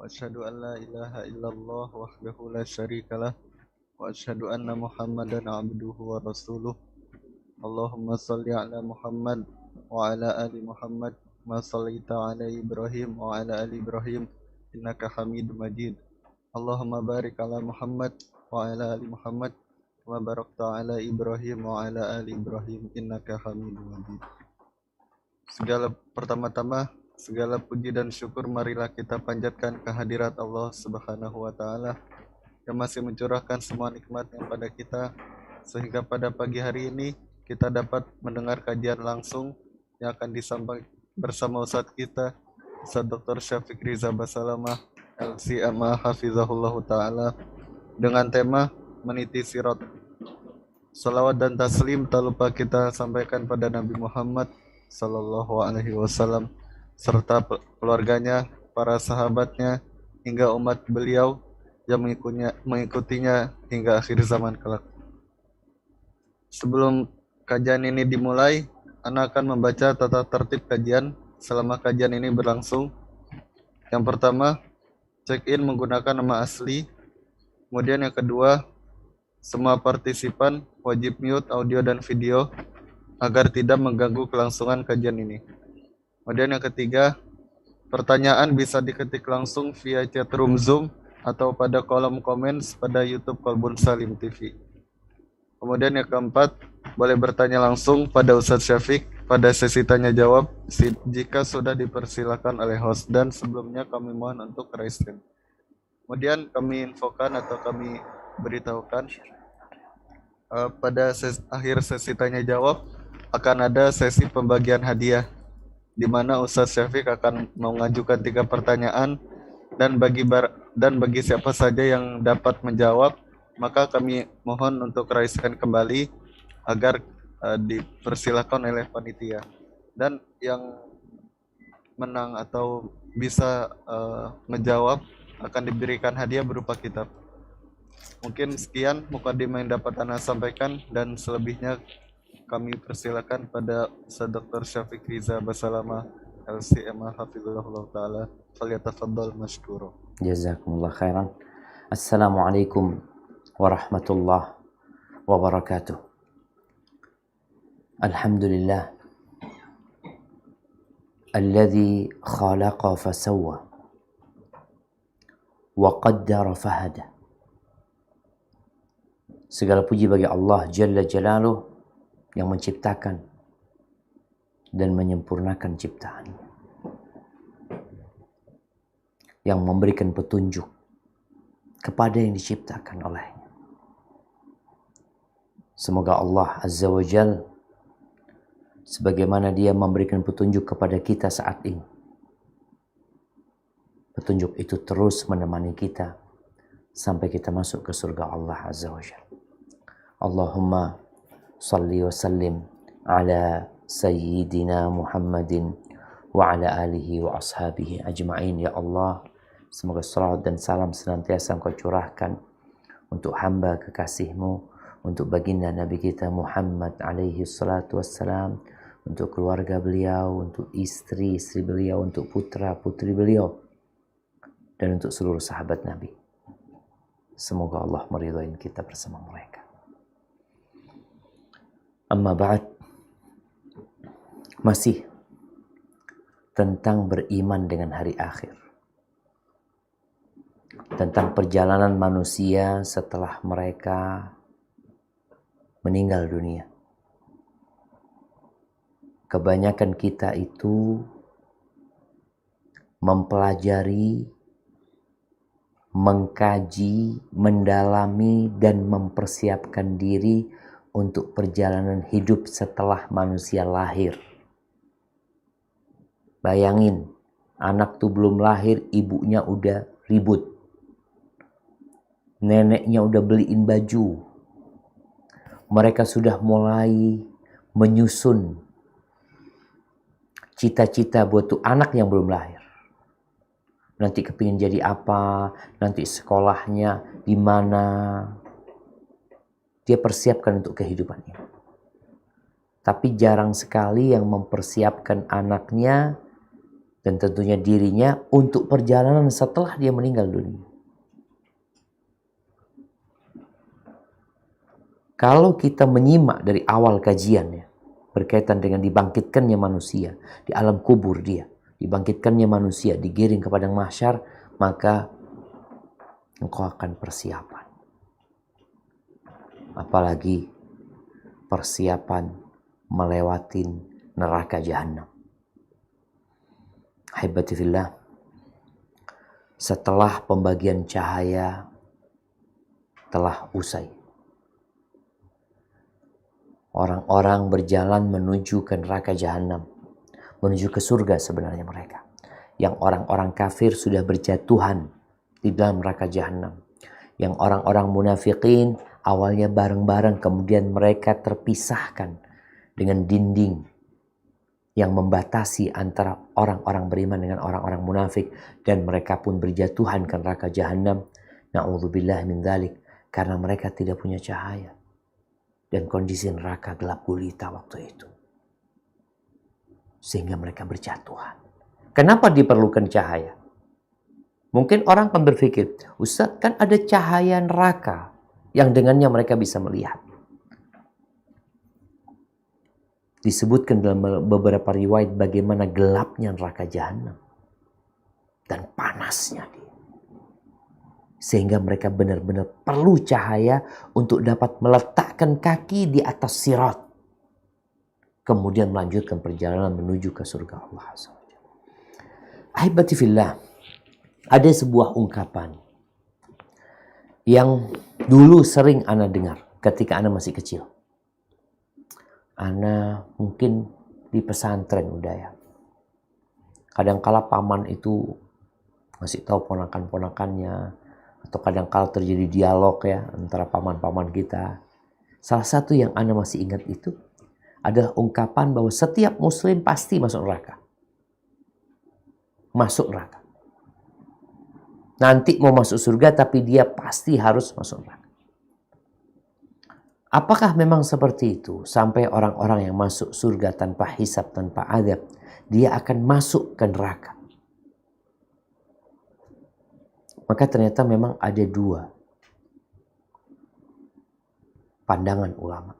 وأشهد أن لا إله إلا الله وحده لا شريك له وأشهد أن محمدا عبده ورسوله اللهم صل على محمد وعلى آل محمد ما صليت على إبراهيم وعلى آل إبراهيم إنك حميد مجيد اللهم بارك على محمد وعلى آل محمد كما باركت على Ibrahim wa ala ali Ibrahim innaka Hamidum Majid. Segala puji dan syukur marilah kita panjatkan kehadirat Allah Subhanahu wa taala yang masih mencurahkan semua nikmatnya pada kita sehingga pada pagi hari ini kita dapat mendengar kajian langsung yang akan disampaikan bersama Ustadz kita Ustadz Dr. Syafiq Riza Basalamah LCMA Hafizahullah taala dengan tema meniti sirat. Salawat dan taslim tak lupa kita sampaikan pada Nabi Muhammad Sallallahu Alaihi Wasallam serta keluarganya, para sahabatnya, hingga umat beliau yang mengikutinya hingga akhir zaman kelak. Sebelum kajian ini dimulai, Ana akan membaca tata tertib kajian selama kajian ini berlangsung. Yang pertama, check-in menggunakan nama asli. Kemudian yang kedua, semua partisipan wajib mute audio dan video agar tidak mengganggu kelangsungan kajian ini. Kemudian yang ketiga, pertanyaan bisa diketik langsung via chat room Zoom atau pada kolom komen pada YouTube Kolbun Salim TV. Kemudian yang keempat, boleh bertanya langsung pada Ustadz Syafiq pada sesi tanya jawab jika sudah dipersilakan oleh host dan sebelumnya kami mohon untuk raise hand. Kemudian kami infokan atau kami beritahukan pada akhir sesi tanya jawab akan ada sesi pembagian hadiah di mana Ustadz Syafiq akan mengajukan 3 pertanyaan dan bagi siapa saja yang dapat menjawab maka kami mohon untuk raise hand kembali agar dipersilakan oleh panitia dan yang menang atau bisa menjawab akan diberikan hadiah berupa kitab. Mungkin sekian mukadimah yang dapat Ana sampaikan dan selebihnya kami persilakan pada Ustaz Dr. Syafiq Riza Basalamah LCMA Hafizahullah Ta'ala. Falyatafaddal mashkura. Jazakumullah khairan. Assalamualaikum warahmatullahi wabarakatuh. Alhamdulillah alladzi khalaqa fasawwa wa qaddara fahada. Segala puji bagi Allah Jalla Jalaluh yang menciptakan dan menyempurnakan ciptaannya, yang memberikan petunjuk kepada yang diciptakan olehnya. Semoga Allah Azza wa Jal sebagaimana Dia memberikan petunjuk kepada kita saat ini, petunjuk itu terus menemani kita sampai kita masuk ke surga Allah Azza wa Jal. Allahumma salli wa sallim ala sayyidina Muhammadin wa ala alihi wa ashabihi ajma'in. Ya Allah, semoga salawat dan salam senantiasa Engkau curahkan untuk hamba kekasih-Mu, untuk baginda Nabi kita Muhammad alaihi salatu wassalam, untuk keluarga beliau, untuk istri-istri beliau, untuk putra-putri beliau, dan untuk seluruh sahabat Nabi. Semoga Allah meridhai kita bersama mereka. Amma ba'd, masih tentang beriman dengan hari akhir, tentang perjalanan manusia setelah mereka meninggal dunia. Kebanyakan kita itu mempelajari, mengkaji, mendalami, dan mempersiapkan diri untuk perjalanan hidup setelah manusia lahir. Bayangin, anak tuh belum lahir, ibunya udah ribut. Neneknya udah beliin baju. Mereka sudah mulai menyusun cita-cita buat tuh anak yang belum lahir. Nanti kepingin jadi apa, nanti sekolahnya di mana. Dia persiapkan untuk kehidupannya. Tapi jarang sekali yang mempersiapkan anaknya dan tentunya dirinya untuk perjalanan setelah dia meninggal dunia. Kalau kita menyimak dari awal kajiannya berkaitan dengan dibangkitkannya manusia di alam kubur dia, dibangkitkannya manusia digiring ke padang mahsyar, maka engkau akan persiapan. Apalagi persiapan melewatin neraka jahanam. Ahibati fillah, setelah pembagian cahaya telah usai, orang-orang berjalan menuju ke neraka jahanam, menuju ke surga sebenarnya mereka. Yang orang-orang kafir sudah berjatuhan di dalam neraka jahanam. Yang orang-orang munafikin awalnya bareng-bareng, kemudian mereka terpisahkan dengan dinding yang membatasi antara orang-orang beriman dengan orang-orang munafik, dan mereka pun berjatuhan ke neraka jahanam. Na'udzubillah min dzalik, karena mereka tidak punya cahaya dan kondisi neraka gelap gulita waktu itu, sehingga mereka berjatuhan. Kenapa diperlukan cahaya? Mungkin orang akan berpikir, Ustaz, kan ada cahaya neraka yang dengannya mereka bisa melihat. Disebutkan dalam beberapa riwayat bagaimana gelapnya neraka jahanam dan panasnya dia, sehingga mereka benar-benar perlu cahaya untuk dapat meletakkan kaki di atas sirat, kemudian melanjutkan perjalanan menuju ke surga Allah Azza wa Jalla. Ahibati fillah, ada sebuah ungkapan yang dulu sering ana dengar ketika ana masih kecil. Ana mungkin di pesantren udah ya. Kadangkala paman itu ngasih tahu ponakan-ponakannya, atau kadangkala terjadi dialog ya antara paman-paman kita. Salah satu yang ana masih ingat itu adalah ungkapan bahwa setiap muslim pasti masuk neraka. Masuk neraka. Nanti mau masuk surga tapi dia pasti harus masuk neraka. Apakah memang seperti itu? Sampai orang-orang yang masuk surga tanpa hisab, tanpa azab, dia akan masuk ke neraka. Maka ternyata memang ada dua pandangan ulama.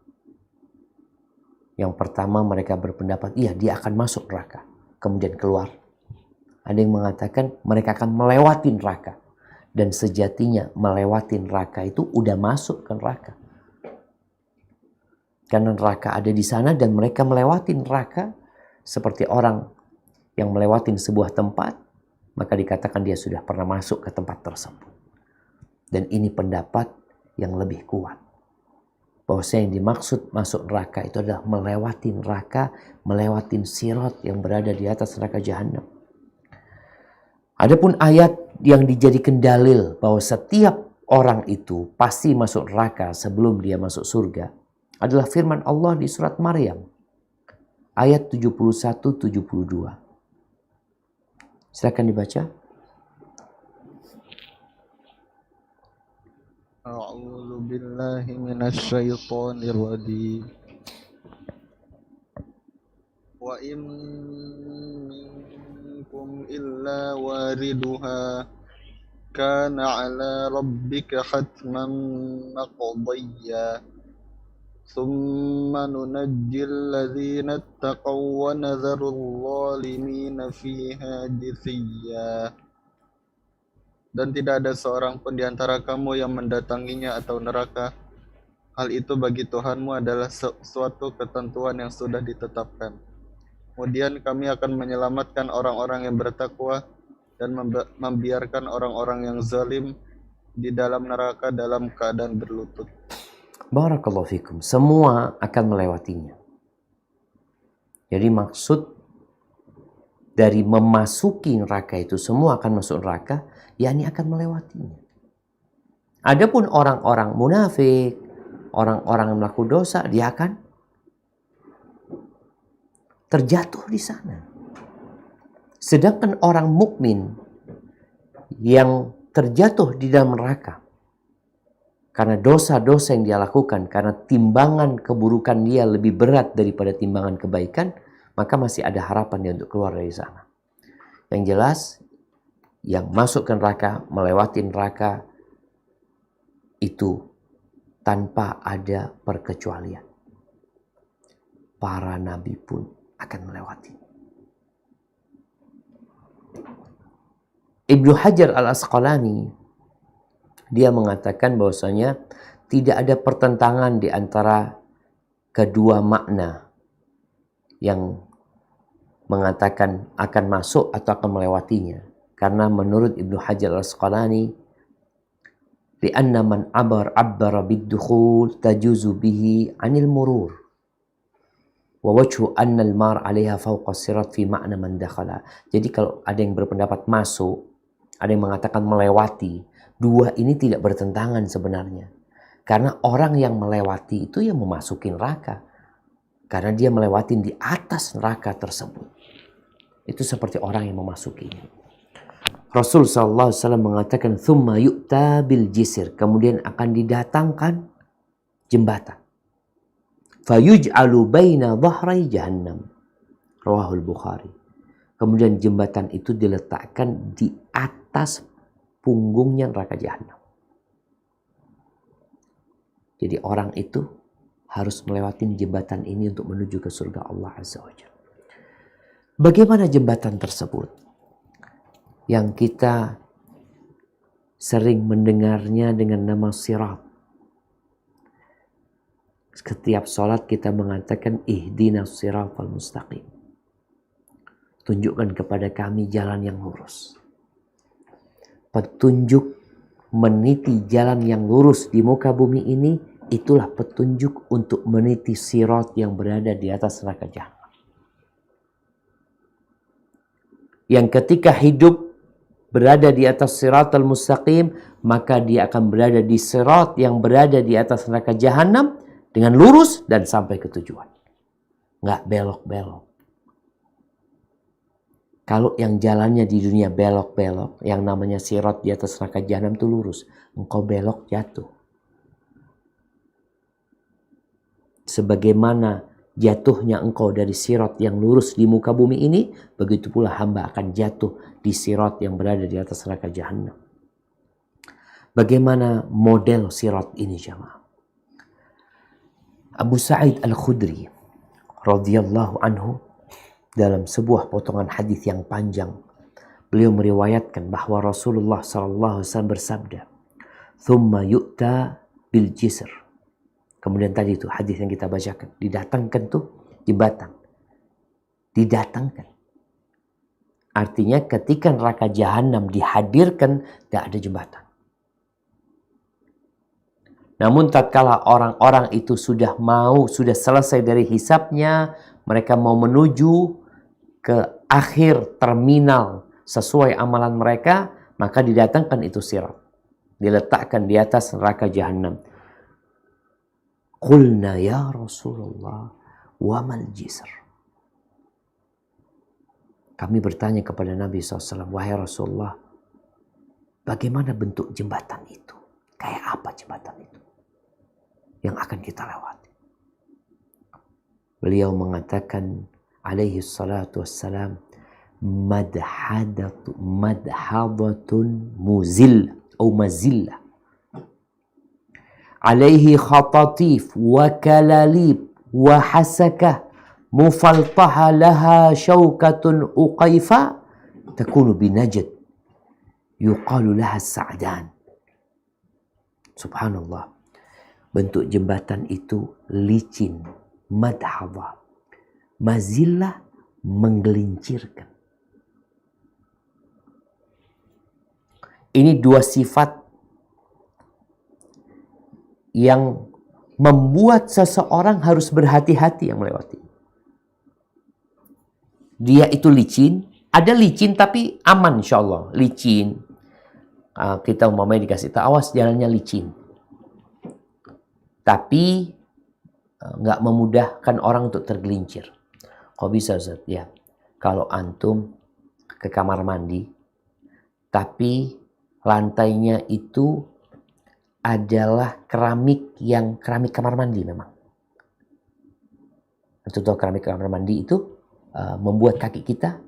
Yang pertama mereka berpendapat, iya dia akan masuk neraka, kemudian keluar. Ada yang mengatakan mereka akan melewati neraka. Dan sejatinya melewati neraka itu udah masuk ke neraka. Karena neraka ada di sana dan mereka melewati neraka seperti orang yang melewati sebuah tempat, maka dikatakan dia sudah pernah masuk ke tempat tersebut. Dan ini pendapat yang lebih kuat. Bahwa yang dimaksud masuk neraka itu adalah melewati neraka, melewati sirat yang berada di atas neraka jahanam. Adapun ayat yang dijadikan dalil bahwa setiap orang itu pasti masuk neraka sebelum dia masuk surga adalah firman Allah di surat Maryam ayat 71-72. Silakan dibaca. A'udzu billahi minasyaitonir rajim. Wa in minkum illa wariduha kana 'ala rabbika hatman maqdiyya. Thumma nunajjil ladzina ittaqaw wa nadharul zalimina fiha jithiya. Dan tidak ada seorang pun di antara kamu yang mendatanginya atau neraka. Hal itu bagi Tuhanmu adalah suatu ketentuan yang sudah ditetapkan. Kemudian kami akan menyelamatkan orang-orang yang bertakwa dan membiarkan orang-orang yang zalim di dalam neraka dalam keadaan berlutut. Barakallahu fikum. Semua akan melewatinya. Jadi maksud dari memasuki neraka itu, semua akan masuk neraka, yakni akan melewatinya. Adapun orang-orang munafik, orang-orang yang melakukan dosa, dia akan terjatuh di sana. Sedangkan orang mukmin yang terjatuh di dalam neraka karena dosa-dosa yang dia lakukan, karena timbangan keburukan dia lebih berat daripada timbangan kebaikan, maka masih ada harapan dia untuk keluar dari sana. Yang jelas, yang masuk ke neraka, melewati neraka, itu tanpa ada perkecualian. Para nabi pun akan melewati. Ibnu Hajar al-Asqalani, dia mengatakan bahwasanya tidak ada pertentangan di antara kedua makna yang mengatakan akan masuk atau akan melewatinya. Karena menurut Ibnu Hajar al-Asqalani, li'anna man abbara bid-dukhul tajuzu bihi 'anil murur. Wa wajhu anna al-mar 'alaiha fawqa sirat fi ma'na man dakhala. Jadi kalau ada yang berpendapat masuk, ada yang mengatakan melewati, dua ini tidak bertentangan sebenarnya. Karena orang yang melewati itu yang memasuki neraka. Karena dia melewati di atas neraka tersebut. Itu seperti orang yang memasukinya. Rasul SAW mengatakan, "Thumma yu'ta bil jisr." Kemudian akan didatangkan jembatan. Fayuj'alu baina dhahrai jahannam. Rawahul Bukhari. Kemudian jembatan itu diletakkan di atas punggungnya neraka jahanam. Jadi orang itu harus melewati jembatan ini untuk menuju ke surga Allah Azza wa Jalla. Bagaimana jembatan tersebut? Yang kita sering mendengarnya dengan nama sirat. Setiap sholat kita mengatakan ihdinas siratal mustaqim. Tunjukkan kepada kami jalan yang lurus. Petunjuk meniti jalan yang lurus di muka bumi ini, itulah petunjuk untuk meniti sirat yang berada di atas neraka jahanam. Yang ketika hidup berada di atas siratal mustaqim, maka dia akan berada di sirat yang berada di atas neraka jahanam dengan lurus dan sampai ke tujuan. Nggak belok-belok. Kalau yang jalannya di dunia belok-belok, yang namanya sirat di atas neraka jahanam itu lurus. Engkau belok jatuh. Sebagaimana jatuhnya engkau dari sirat yang lurus di muka bumi ini, begitu pula hamba akan jatuh di sirat yang berada di atas neraka jahanam. Bagaimana model sirat ini jemaah? Abu Sa'id Al-Khudri radhiyallahu anhu dalam sebuah potongan hadis yang panjang, beliau meriwayatkan bahwa Rasulullah sallallahu alaihi wasallam bersabda, "Tsumma yu'ta bil jisr." Kemudian tadi itu hadis yang kita bacakan, didatangkan tuh jembatan. Didatangkan. Artinya ketika neraka jahanam dihadirkan, tidak ada jembatan. Namun tatkala orang-orang itu sudah selesai dari hisabnya, mereka mau menuju ke akhir terminal sesuai amalan mereka, maka didatangkan itu sirat. Diletakkan di atas neraka jahanam. Qulna ya Rasulullah, wa mal jisr. Kami bertanya kepada Nabi SAW, wahai Rasulullah, bagaimana bentuk jembatan itu? Kayak apa jembatan itu yang akan kita lewati? Beliau mengatakan alaihi salatu wassalam, madhadatun muzil atau mazillah, alaihi khatatif wa kalalib wa hasakah mufaltaha laha syaukatun uqaifa takunu binajd yuqalu laha sa'dan. Subhanallah. Bentuk jembatan itu licin, madhadah, mazillah, menggelincirkan. Ini dua sifat yang membuat seseorang harus berhati-hati yang melewati. Dia itu licin, ada licin tapi aman insya Allah. Licin, kita umpamanya dikasih tahu, awas jalannya licin. Tapi nggak memudahkan orang untuk tergelincir. Kok bisa Ustaz? Ya, kalau antum ke kamar mandi, tapi lantainya itu adalah keramik kamar mandi memang. Antum tahu keramik kamar mandi itu membuat kaki kita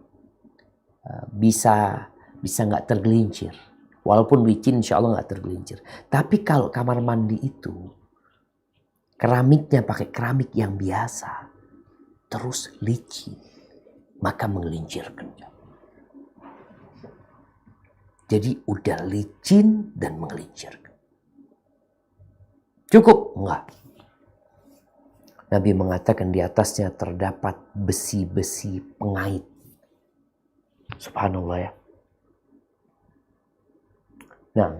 bisa nggak tergelincir. Walaupun licin insya Allah nggak tergelincir. Tapi kalau kamar mandi itu keramiknya pakai keramik yang biasa, terus licin, maka menggelincirkan. Jadi udah licin dan menggelincirkan. Cukup? Enggak. Nabi mengatakan di atasnya terdapat besi-besi pengait. Subhanallah ya. Nah,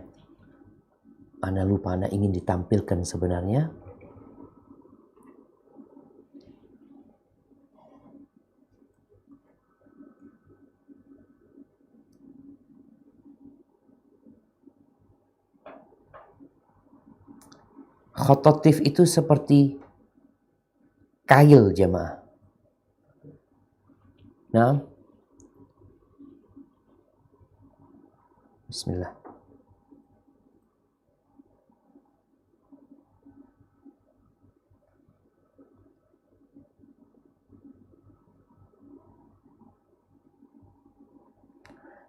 ana lupa, ana ingin ditampilkan sebenarnya. Khototif itu seperti kail jemaah. Nah, Bismillah.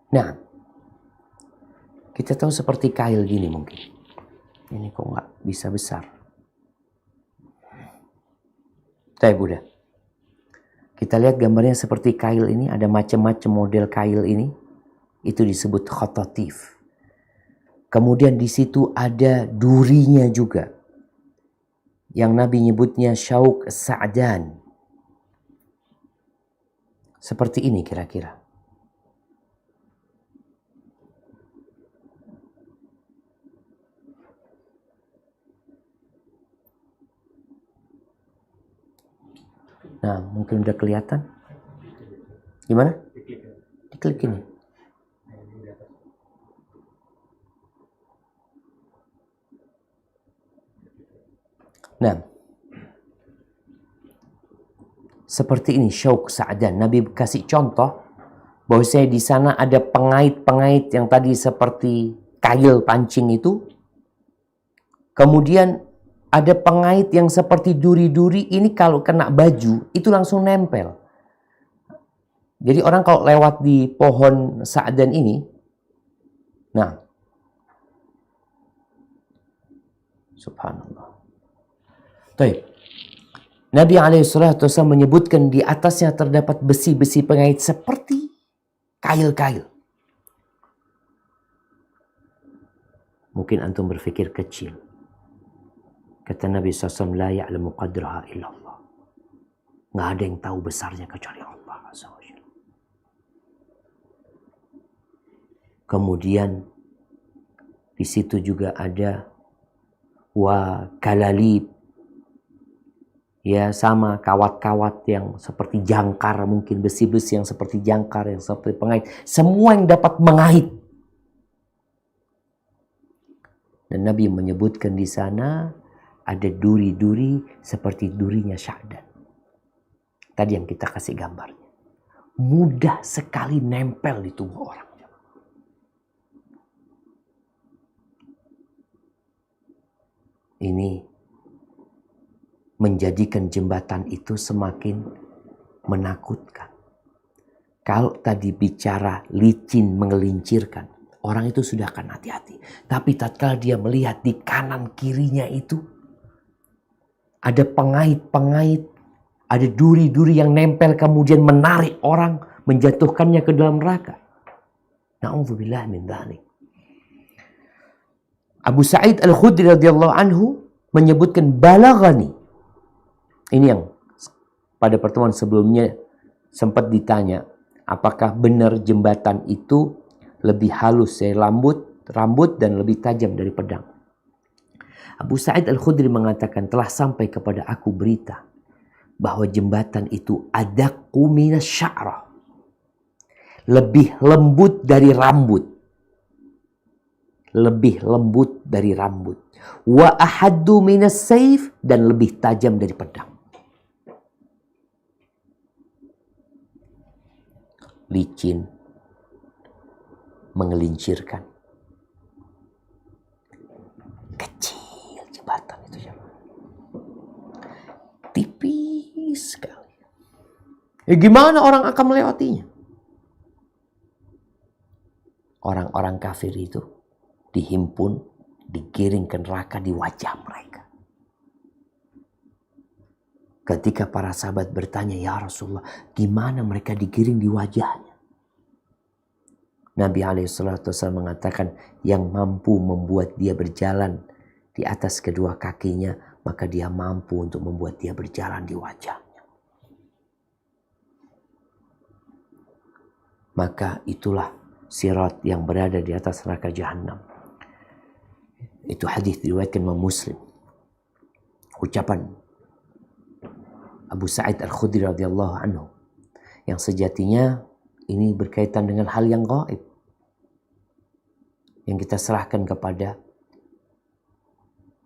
Nah, kita tahu seperti kail gini mungkin. Ini kok nggak bisa besar. Tapi udah. Kita lihat gambarnya seperti kail ini. Ada macam-macam model kail ini. Itu disebut khototif. Kemudian di situ ada durinya juga. Yang Nabi nyebutnya syauk sa'dan. Seperti ini kira-kira. Nah, mungkin udah kelihatan. Gimana? Diklik ini. Nah, seperti ini syauk sa'dan. Nabi kasih contoh bahwasanya di sana ada pengait-pengait yang tadi seperti kail pancing itu. Kemudian ada pengait yang seperti duri-duri, ini kalau kena baju itu langsung nempel. Jadi orang kalau lewat di pohon sa'dan ini, nah, subhanallah. Baik. Nabi SAW menyebutkan di atasnya terdapat besi-besi pengait seperti kail-kail. Mungkin antum berpikir kecil. Kata Nabi SAW, la ya'lamu qadraha illallah. Nggak ada yang tahu besarnya kecuali Allah SWT. Kemudian di situ juga ada wa kalalib. Ya, sama kawat-kawat yang seperti jangkar, mungkin besi-besi yang seperti jangkar, yang seperti pengait. Semua yang dapat mengait. Dan Nabi menyebutkan di sana ada duri-duri seperti durinya Sya'dan. Tadi yang kita kasih gambarnya. Mudah sekali nempel di tubuh orang. Ini menjadikan jembatan itu semakin menakutkan. Kalau tadi bicara licin menggelincirkan, orang itu sudah akan hati-hati. Tapi tatkala dia melihat di kanan kirinya itu ada pengait-pengait, ada duri-duri yang nempel kemudian menarik orang, menjatuhkannya ke dalam neraka. Na'udzubillah min dzalik. Abu Sa'id Al-Khudri radhiyallahu anhu menyebutkan balaghani. Ini yang pada pertemuan sebelumnya sempat ditanya, apakah benar jembatan itu lebih halus dari rambut dan lebih tajam dari pedang. Abu Sa'id Al-Khudri mengatakan, telah sampai kepada aku berita bahwa jembatan itu adaqqu minas sya'rah. Lebih lembut dari rambut. Lebih lembut dari rambut. Wa ahaddu minas sayf, dan lebih tajam dari pedang. Licin, menggelincirkan. Kecil jembatan itu, tipis sekali. Gimana orang akan melewatinya? orang-orang kafir itu dihimpun, digiring ke neraka di wajah mereka. Ketika para sahabat bertanya, ya Rasulullah, gimana mereka digiring di wajahnya? Nabi SAW mengatakan, yang mampu membuat dia berjalan di atas kedua kakinya, maka dia mampu untuk membuat dia berjalan di wajahnya. Maka itulah sirat yang berada di atas neraka Jahannam. Itu hadis diriwayatkan Imam Muslim. Ucapan Abu Sa'id Al-Khudri radhiyallahu anhu, yang sejatinya ini berkaitan dengan hal yang gaib, yang kita serahkan kepada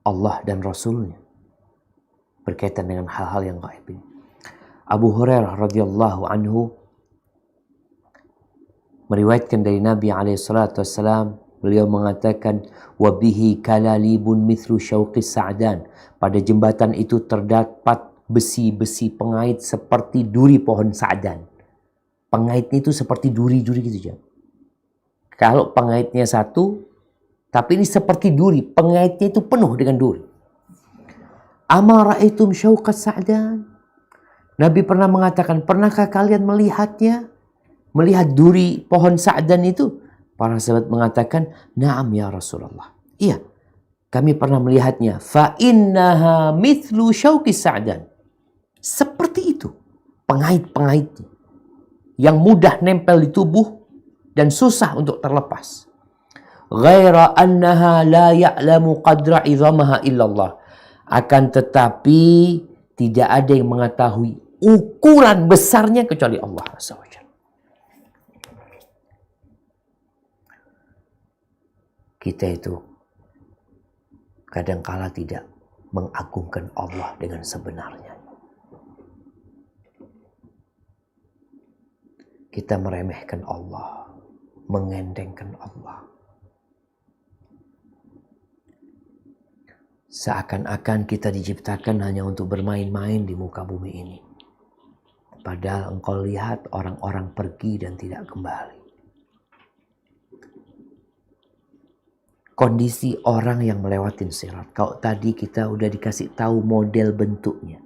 Allah dan Rasulnya, berkaitan dengan hal-hal yang gaib ini. Abu Hurairah radhiyallahu anhu meriwayatkan dari Nabi SAW, beliau mengatakan, wabihi kalalibun mithlu syauqis sa'dan. Pada jembatan itu terdapat besi-besi pengait seperti duri pohon sa'dan. Pengaitnya itu seperti duri-duri gitu aja. Kalau pengaitnya satu, tapi ini seperti duri. Pengaitnya itu penuh dengan duri. Ama ra'aitum syauqas sa'dan. Nabi pernah mengatakan, pernahkah kalian melihatnya? Melihat duri pohon sa'dan itu? Para sahabat mengatakan, na'am ya Rasulullah. Iya, kami pernah melihatnya. Fa innaha mithlu syauqis sa'dan. Seperti itu pengait-pengaitnya, yang mudah nempel di tubuh dan susah untuk terlepas. Ghaira annaha la ya'lamu qadra idhamaha illallah. Akan tetapi tidak ada yang mengetahui ukuran besarnya kecuali Allah SWT. Kita itu kadangkala tidak mengagungkan Allah dengan sebenarnya. Kita meremehkan Allah, mengendengkan Allah. Seakan-akan kita diciptakan hanya untuk bermain-main di muka bumi ini. Padahal engkau lihat orang-orang pergi dan tidak kembali. Kondisi orang yang melewati sirat. Kalau tadi kita udah dikasih tahu model bentuknya.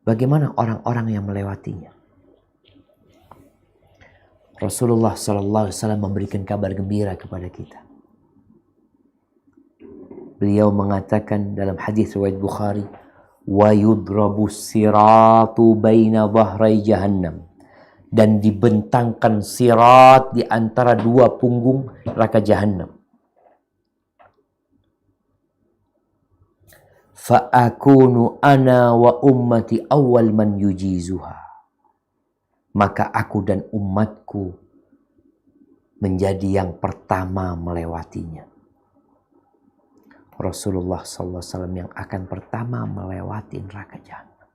Bagaimana orang-orang yang melewatinya? Rasulullah SAW memberikan kabar gembira kepada kita. Beliau mengatakan dalam hadis riwayat Bukhari, wa yudrabu siratu baina dhahrai jahannam, dan dibentangkan sirat di antara dua punggung neraka Jahannam. Fa'akunu ana wa ummati awal man yujizuha. Maka aku dan umatku menjadi yang pertama melewatinya. Rasulullah SAW yang akan pertama melewati neraka Jahannam.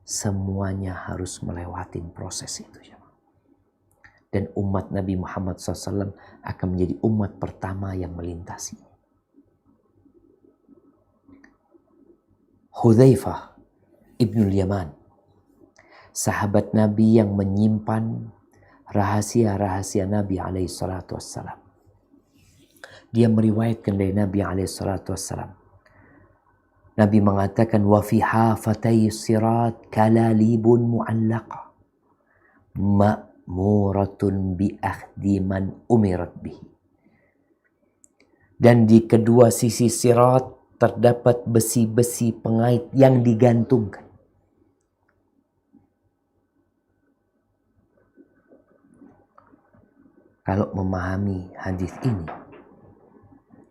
Semuanya harus melewati proses itu. Dan umat Nabi Muhammad SAW akan menjadi umat pertama yang melintasi. Hudzaifah ibnul Yaman, sahabat Nabi yang menyimpan rahasia-rahasia Nabi SAW. Dia meriwayatkan dari Nabi SAW. Nabi mengatakan, wa fi hafatay sirat kalalibun mu'allaqa ma'muratun bi akhdi man umirat bihi. Dan di kedua sisi sirat terdapat besi-besi pengait yang digantungkan. Kalau memahami hadis ini,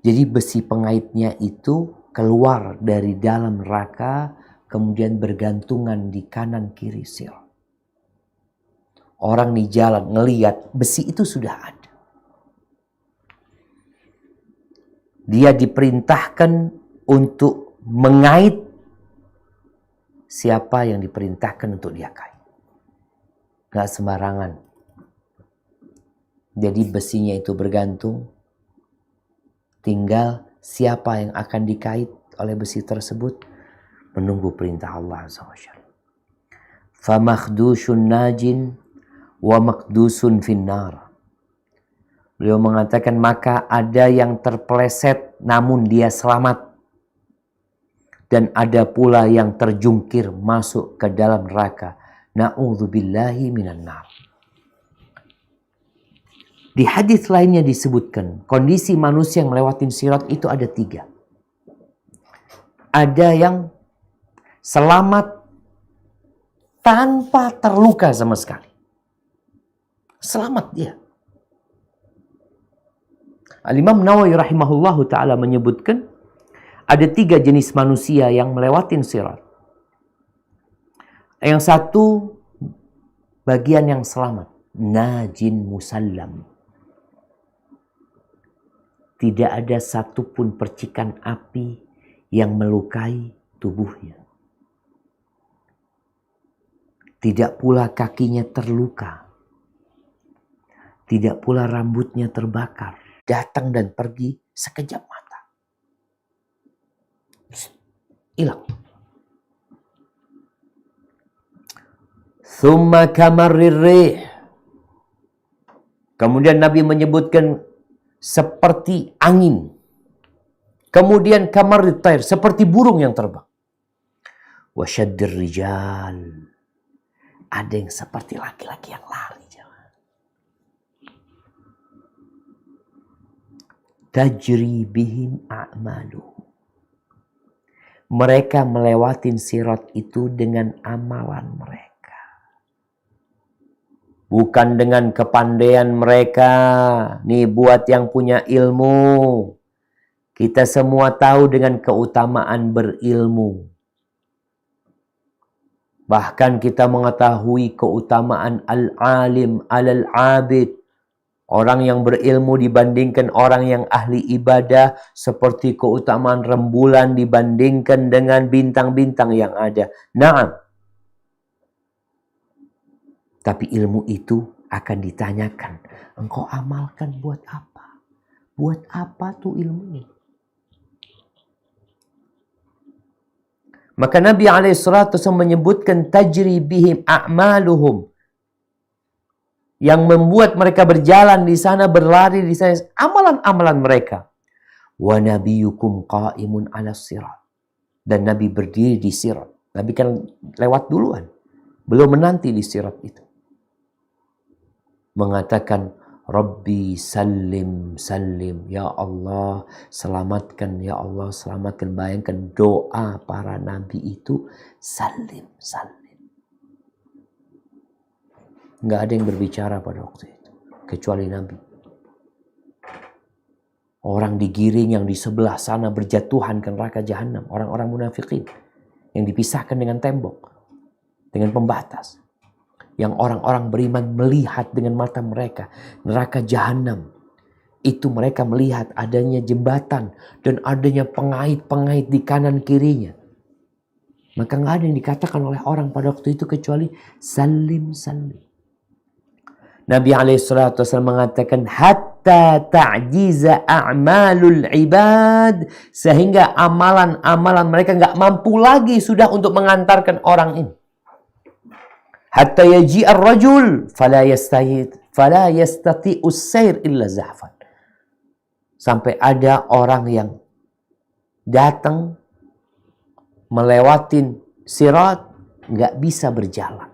jadi besi pengaitnya itu keluar dari dalam neraka, kemudian bergantungan di kanan kiri sirat. Orang di jalan ngelihat besi itu sudah ada. Dia diperintahkan untuk mengait siapa yang diperintahkan untuk dia kait. Gak sembarangan. Jadi besinya itu bergantung. Tinggal siapa yang akan dikait oleh besi tersebut menunggu perintah Allah SWT. famakdusun najin wa makdusun finnar. Beliau mengatakan maka ada yang terpeleset namun dia selamat, dan ada pula yang terjungkir masuk ke dalam neraka. Na'udzubillahi minan nar. Di hadis lainnya disebutkan kondisi manusia yang melewati sirat itu ada 3. Ada yang selamat tanpa terluka sama sekali. Selamat dia. Al-Imam Nawawi rahimahullahu ta'ala menyebutkan ada 3 jenis manusia yang melewati sirat. Yang satu bagian yang selamat. Najin musallam. Tidak ada satupun percikan api yang melukai tubuhnya. Tidak pula kakinya terluka. Tidak pula rambutnya terbakar. Datang dan pergi sekejap mata. Hilang. Thumma kamarrir rih. Kemudian Nabi menyebutkan seperti angin. Kemudian kamarrit tair, seperti burung yang terbang. Wasyaddir rijal. Ada yang seperti laki-laki yang lari. Tajri bihim a'malu. Mereka melewatin sirat itu dengan amalan mereka. Bukan dengan kepandaian mereka. Nih buat yang punya ilmu. Kita semua tahu dengan keutamaan berilmu. Bahkan kita mengetahui keutamaan al-alim alal abid. Orang yang berilmu dibandingkan orang yang ahli ibadah. Seperti keutamaan rembulan dibandingkan dengan bintang-bintang yang ada. Naam. Tapi ilmu itu akan ditanyakan. Engkau amalkan buat apa? Buat apa tuh ilmu? Maka Nabi SAW menyebutkan tajri bihim a'maluhum. Yang membuat mereka berjalan di sana, berlari di sana. Amalan-amalan mereka. Wa nabiyukum qa'imun ala sirat. Dan Nabi berdiri di sirat. Nabi kan lewat duluan. Belum menanti di sirat itu. Mengatakan, Rabbi salim salim. Ya Allah, selamatkan. Ya Allah, selamatkan. Bayangkan doa para nabi itu. Salim salim. Nggak ada yang berbicara pada waktu itu. Kecuali Nabi. Orang digiring yang di sebelah sana berjatuhan ke neraka jahanam. Orang-orang munafikin. Yang dipisahkan dengan tembok. Dengan pembatas. Yang orang-orang beriman melihat dengan mata mereka. Neraka jahanam. Itu mereka melihat adanya jembatan. Dan adanya pengait-pengait di kanan kirinya. Maka nggak ada yang dikatakan oleh orang pada waktu itu kecuali salim salim. Nabi SAW mengatakan hatta ta'jiza a'malul ibad, sehingga amalan-amalan mereka nggak mampu lagi sudah untuk mengantarkan orang ini. Hatta yaji'a ar-rajul fala yastati'u as-sayr illa zahfan. Sampai ada orang yang datang melewatin sirat nggak bisa berjalan.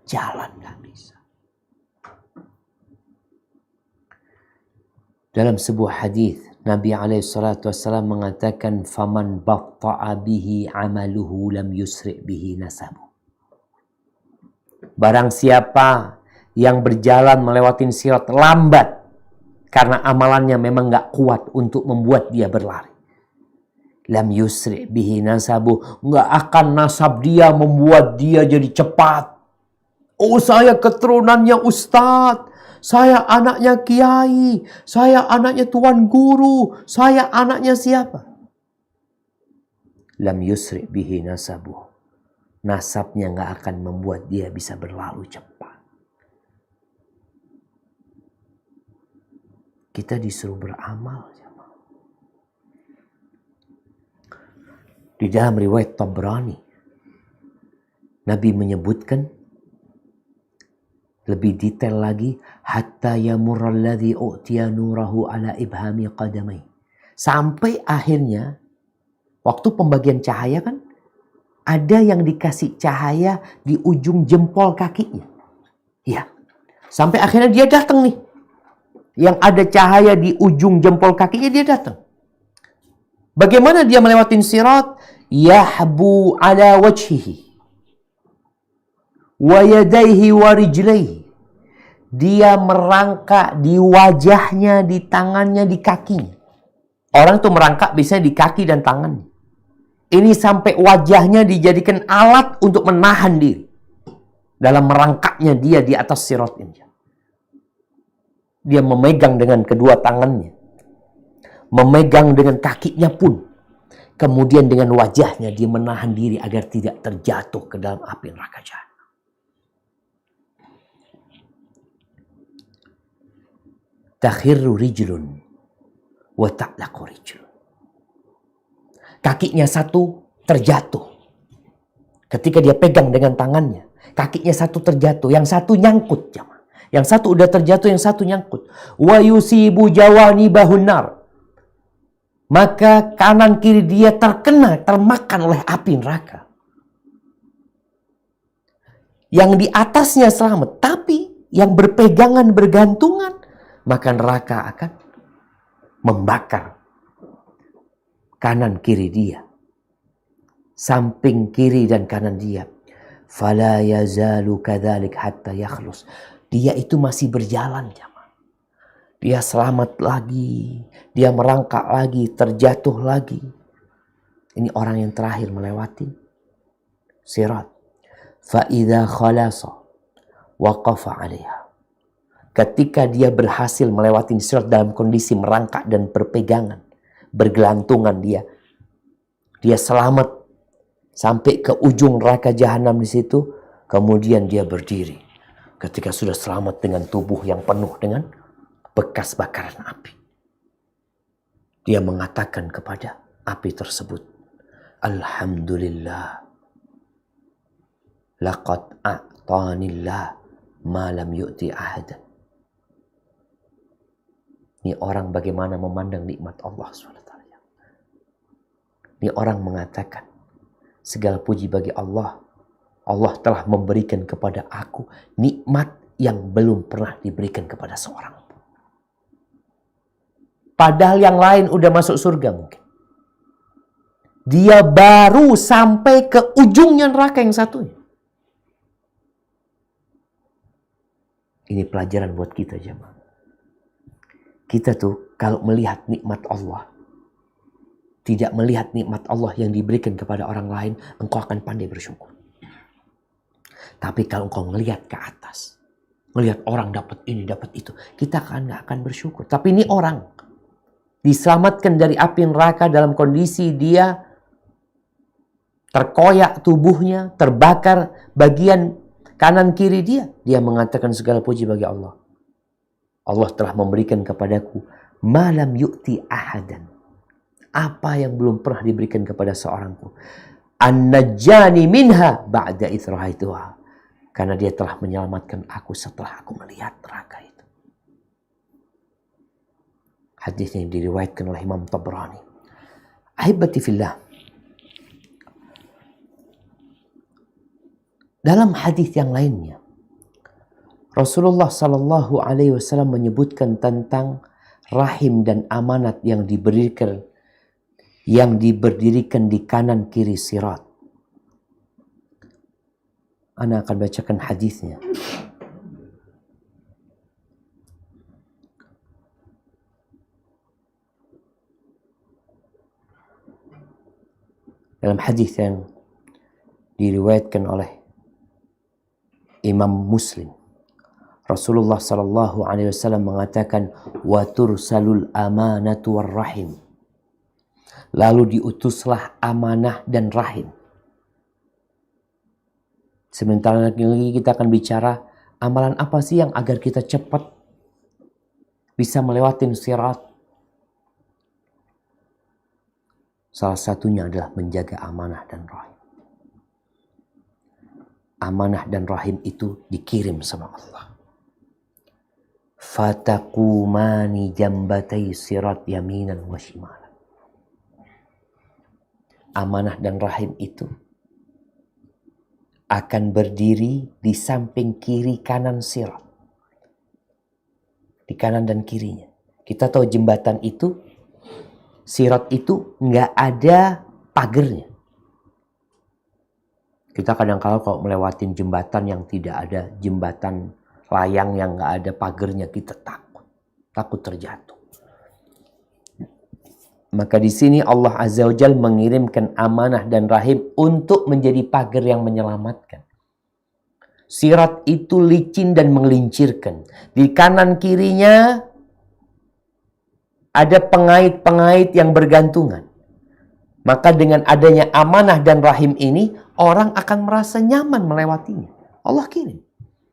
Jalan nggak bisa. Dalam sebuah hadis Nabi SAW mengatakan faman batta'a bihi amaluhu lam yusri' bihi nasabu. Barang siapa yang berjalan melewatin sirat lambat karena amalannya memang gak kuat untuk membuat dia berlari. Lam yusri' bihi nasabu. Gak akan nasab dia membuat dia jadi cepat. Oh, saya keturunannya ustadz. Saya anaknya kiai. Saya anaknya tuan guru. Saya anaknya siapa? Lam yusri' bihi nasabu. Nasabnya gak akan membuat dia bisa berlalu cepat. Kita disuruh beramal. Di dalam riwayat Tabrani, Nabi menyebutkan lebih detail lagi, hatta yamurral ladzi u'tiya nurahu ala ibhami qadamai. Sampai akhirnya waktu pembagian cahaya kan ada yang dikasih cahaya di ujung jempol kakinya. Ya. Sampai akhirnya dia datang nih. Yang ada cahaya di ujung jempol kakinya dia datang. Bagaimana dia melewatin sirat? Yahbu ala wajhihi wa yadaihi wa rijlaihi. Dia merangkak di wajahnya, di tangannya, di kakinya. Orang tuh merangkak biasanya di kaki dan tangannya. Ini sampai wajahnya dijadikan alat untuk menahan diri dalam merangkaknya dia di atas sirat ini. Dia memegang dengan kedua tangannya, memegang dengan kakinya pun. Kemudian dengan wajahnya dia menahan diri agar tidak terjatuh ke dalam api neraka jahanam. Takhirru rijlun wa ta'laqu rijlun. Kakinya satu terjatuh. Ketika dia pegang dengan tangannya, kakinya satu terjatuh, yang satu nyangkut, jemaah. Yang satu udah terjatuh, yang satu nyangkut. Wa yusibu jawanibahun nar. Maka kanan kiri dia terkena, termakan oleh api neraka. Yang di atasnya selamat, tapi yang berpegangan, bergantungan, maka neraka akan membakar kanan kiri dia, samping kiri dan kanan dia. Fala yazalu kadzalik hatta yakhlus. Dia itu masih berjalan, jemaah. Dia selamat lagi, dia merangkak lagi, terjatuh lagi. Ini orang yang terakhir melewati sirat. Fa idza khalasa waqafa 'alaiha. Ketika dia berhasil melewati sirat dalam kondisi merangkak dan berpegangan, bergelantungan dia selamat sampai ke ujung neraka jahanam di situ, kemudian dia berdiri ketika sudah selamat dengan tubuh yang penuh dengan bekas bakaran api. Dia mengatakan kepada api tersebut, Alhamdulillah, laqad a'tanillah ma lam yu'ti ahadan. Ini orang bagaimana memandang nikmat Allah SWT. Ini orang mengatakan, segala puji bagi Allah. Allah telah memberikan kepada aku nikmat yang belum pernah diberikan kepada seorang pun. Padahal yang lain udah masuk surga mungkin. Dia baru sampai ke ujungnya neraka yang satunya. Ini pelajaran buat kita, jemaah. Kita tuh kalau melihat nikmat Allah, tidak melihat nikmat Allah yang diberikan kepada orang lain, engkau akan pandai bersyukur. Tapi kalau engkau melihat ke atas, melihat orang dapat ini, dapat itu, kita nggak akan bersyukur. Tapi ini orang diselamatkan dari api neraka dalam kondisi dia terkoyak tubuhnya, terbakar bagian kanan kiri dia. Dia mengatakan segala puji bagi Allah. Allah telah memberikan kepadaku malam yu'ti ahadan. Apa yang belum pernah diberikan kepada seorang pun. An-najjani minha ba'da itsrahaituha. Karena dia telah menyelamatkan aku setelah aku melihat neraka itu. Hadisnya diriwayatkan oleh Imam Tabrani. Ahibati fillah. Dalam hadis yang lainnya, Rasulullah Sallallahu Alaihi Wasallam menyebutkan tentang rahim dan amanat yang diberdirikan di kanan kiri sirat. Ana akan bacakan hadisnya. Dalam hadis yang diriwayatkan oleh Imam Muslim, Rasulullah Sallallahu Alaihi Wasallam mengatakan, wa tursalul amanatu war rahim. Lalu diutuslah amanah dan rahim. Sementara lagi kita akan bicara amalan apa sih yang agar kita cepat bisa melewati sirat. Salah satunya adalah menjaga amanah dan rahim. amanah dan rahim itu dikirim sama Allah. Fataqumani jambatai sirat yaminan wa shimalan. Amanah dan rahim itu akan berdiri di samping kiri kanan sirat. Di kanan dan kirinya. Kita tahu jembatan itu, sirat itu nggak ada pagernya. Kita kadang-kala kalau melewatin jembatan yang tidak ada, jembatan layang yang nggak ada pagernya, kita takut terjatuh. Maka di sini Allah Azza wa Jalla mengirimkan amanah dan rahim untuk menjadi pagar yang menyelamatkan. Sirat itu licin dan menggelincirkan. Di kanan kirinya ada pengait-pengait yang bergantungan. Maka dengan adanya amanah dan rahim ini, orang akan merasa nyaman melewatinya. Allah kirim.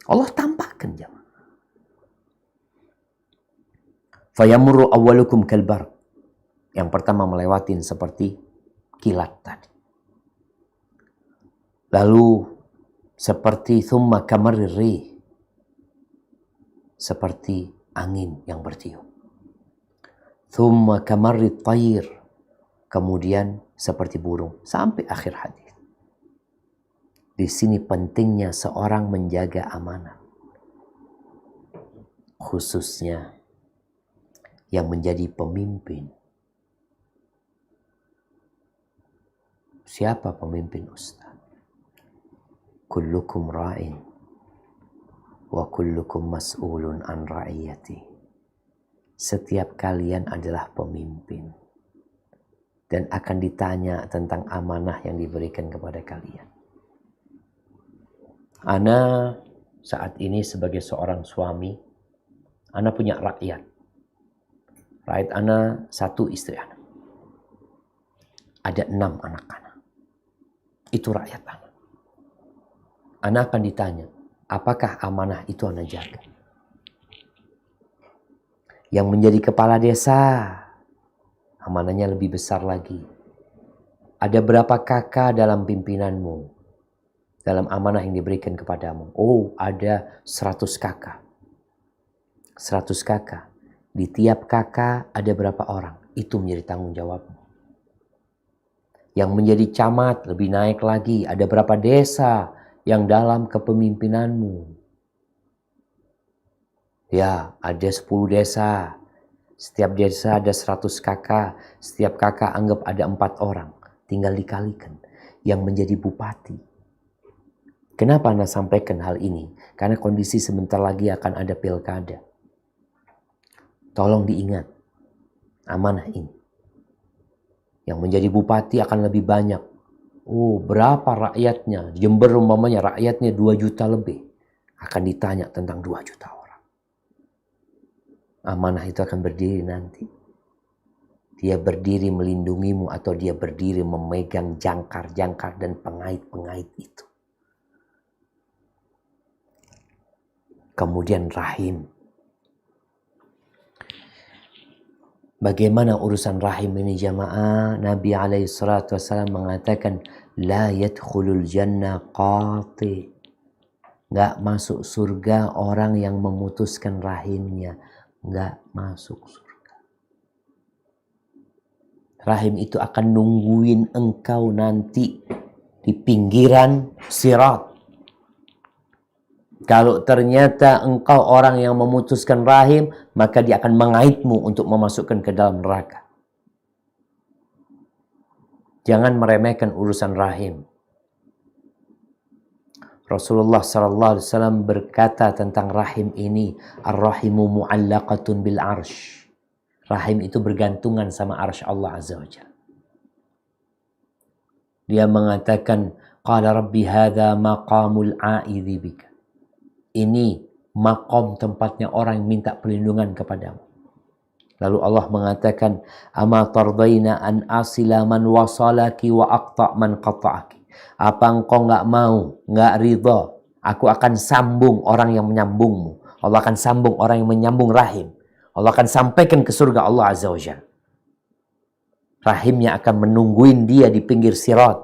Allah tampakkan jemaah. Fayamurru awwalukum kalbar. Yang pertama melewatin seperti kilat tadi. Lalu seperti thumma kamarrir rih. Seperti angin yang bertiup. Thumma kamarrit tayr. Kemudian seperti burung sampai akhir hadis. Di sini pentingnya seorang menjaga amanah. Khususnya yang menjadi pemimpin. Siapa pemimpin Ustaz? Kullukum ra'in wa kullukum mas'ulun an ra'iyati. Setiap kalian adalah pemimpin dan akan ditanya tentang amanah yang diberikan kepada kalian. Ana saat ini sebagai seorang suami, ana punya rakyat. Rakyat ana 1 istri ana. Ada 6 anak ana. Itu rakyat ana. Ana akan ditanya, apakah amanah itu ana jaga? Yang menjadi kepala desa, amanahnya lebih besar lagi. Ada berapa kakak dalam pimpinanmu? Dalam amanah yang diberikan kepadamu. Oh, ada 100 kakak. 100 kakak. Di tiap kakak ada berapa orang? Itu menjadi tanggung jawabmu. Yang menjadi camat lebih naik lagi. Ada berapa desa yang dalam kepemimpinanmu? Ya, ada 10 desa. Setiap desa ada 100 kakak. Setiap kakak anggap ada 4 orang. Tinggal dikalikan. Yang menjadi bupati. Kenapa Anda sampaikan hal ini? Karena kondisi sebentar lagi akan ada pilkada. Tolong diingat. Amanah ini. Yang menjadi bupati akan lebih banyak. Oh, berapa rakyatnya? Jember umpamanya rakyatnya 2 juta lebih. Akan ditanya tentang 2 juta orang. Amanah itu akan berdiri nanti. Dia berdiri melindungimu atau dia berdiri memegang jangkar-jangkar dan pengait-pengait itu. Kemudian rahim. Bagaimana urusan rahim ini jamaah? Nabi SAW mengatakan, La yadkhulul jannah qati. Nggak masuk surga orang yang memutuskan rahimnya. Nggak masuk surga. Rahim itu akan nungguin engkau nanti di pinggiran sirat. Kalau ternyata engkau orang yang memutuskan rahim, maka dia akan mengaitmu untuk memasukkan ke dalam neraka. Jangan meremehkan urusan rahim. Rasulullah SAW berkata tentang rahim ini, Ar-rahimu mu'allaqatun bil arsh. Rahim itu bergantungan sama arsy Allah Azza wa Jalla. Dia mengatakan, Qala Rabbi hadha maqamul a'idhi bika. Ini makom tempatnya orang yang minta perlindungan kepadamu. Lalu Allah mengatakan, Ama tardaina an asila man wasalaki wa aqta' man qata'aki. Apa engkau nggak mau, nggak ridha, aku akan sambung orang yang menyambungmu. Allah akan sambung orang yang menyambung rahim. Allah akan sampaikan ke surga Allah Azza wa Jalla. Rahimnya akan menungguin dia di pinggir sirat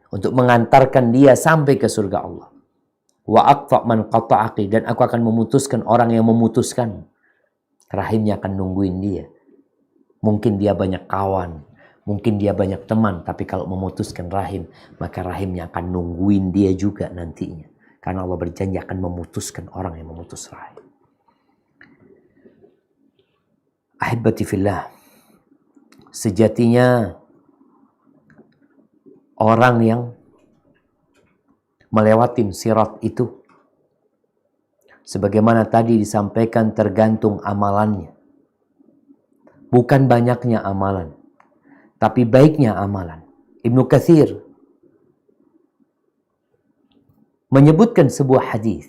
untuk mengantarkan dia sampai ke surga Allah. wa aqta' man qata'aki, dan aku akan memutuskan orang yang memutuskan. Rahimnya akan nungguin dia. Mungkin dia banyak kawan, mungkin dia banyak teman, tapi kalau memutuskan rahim, maka rahimnya akan nungguin dia juga nantinya. Karena Allah berjanji akan memutuskan orang yang memutus rahim. Ahibati fillah, sejatinya orang yang melewatin sirat itu, sebagaimana tadi disampaikan, tergantung amalannya. Bukan banyaknya amalan, tapi baiknya amalan. Ibnu Katsir menyebutkan sebuah hadis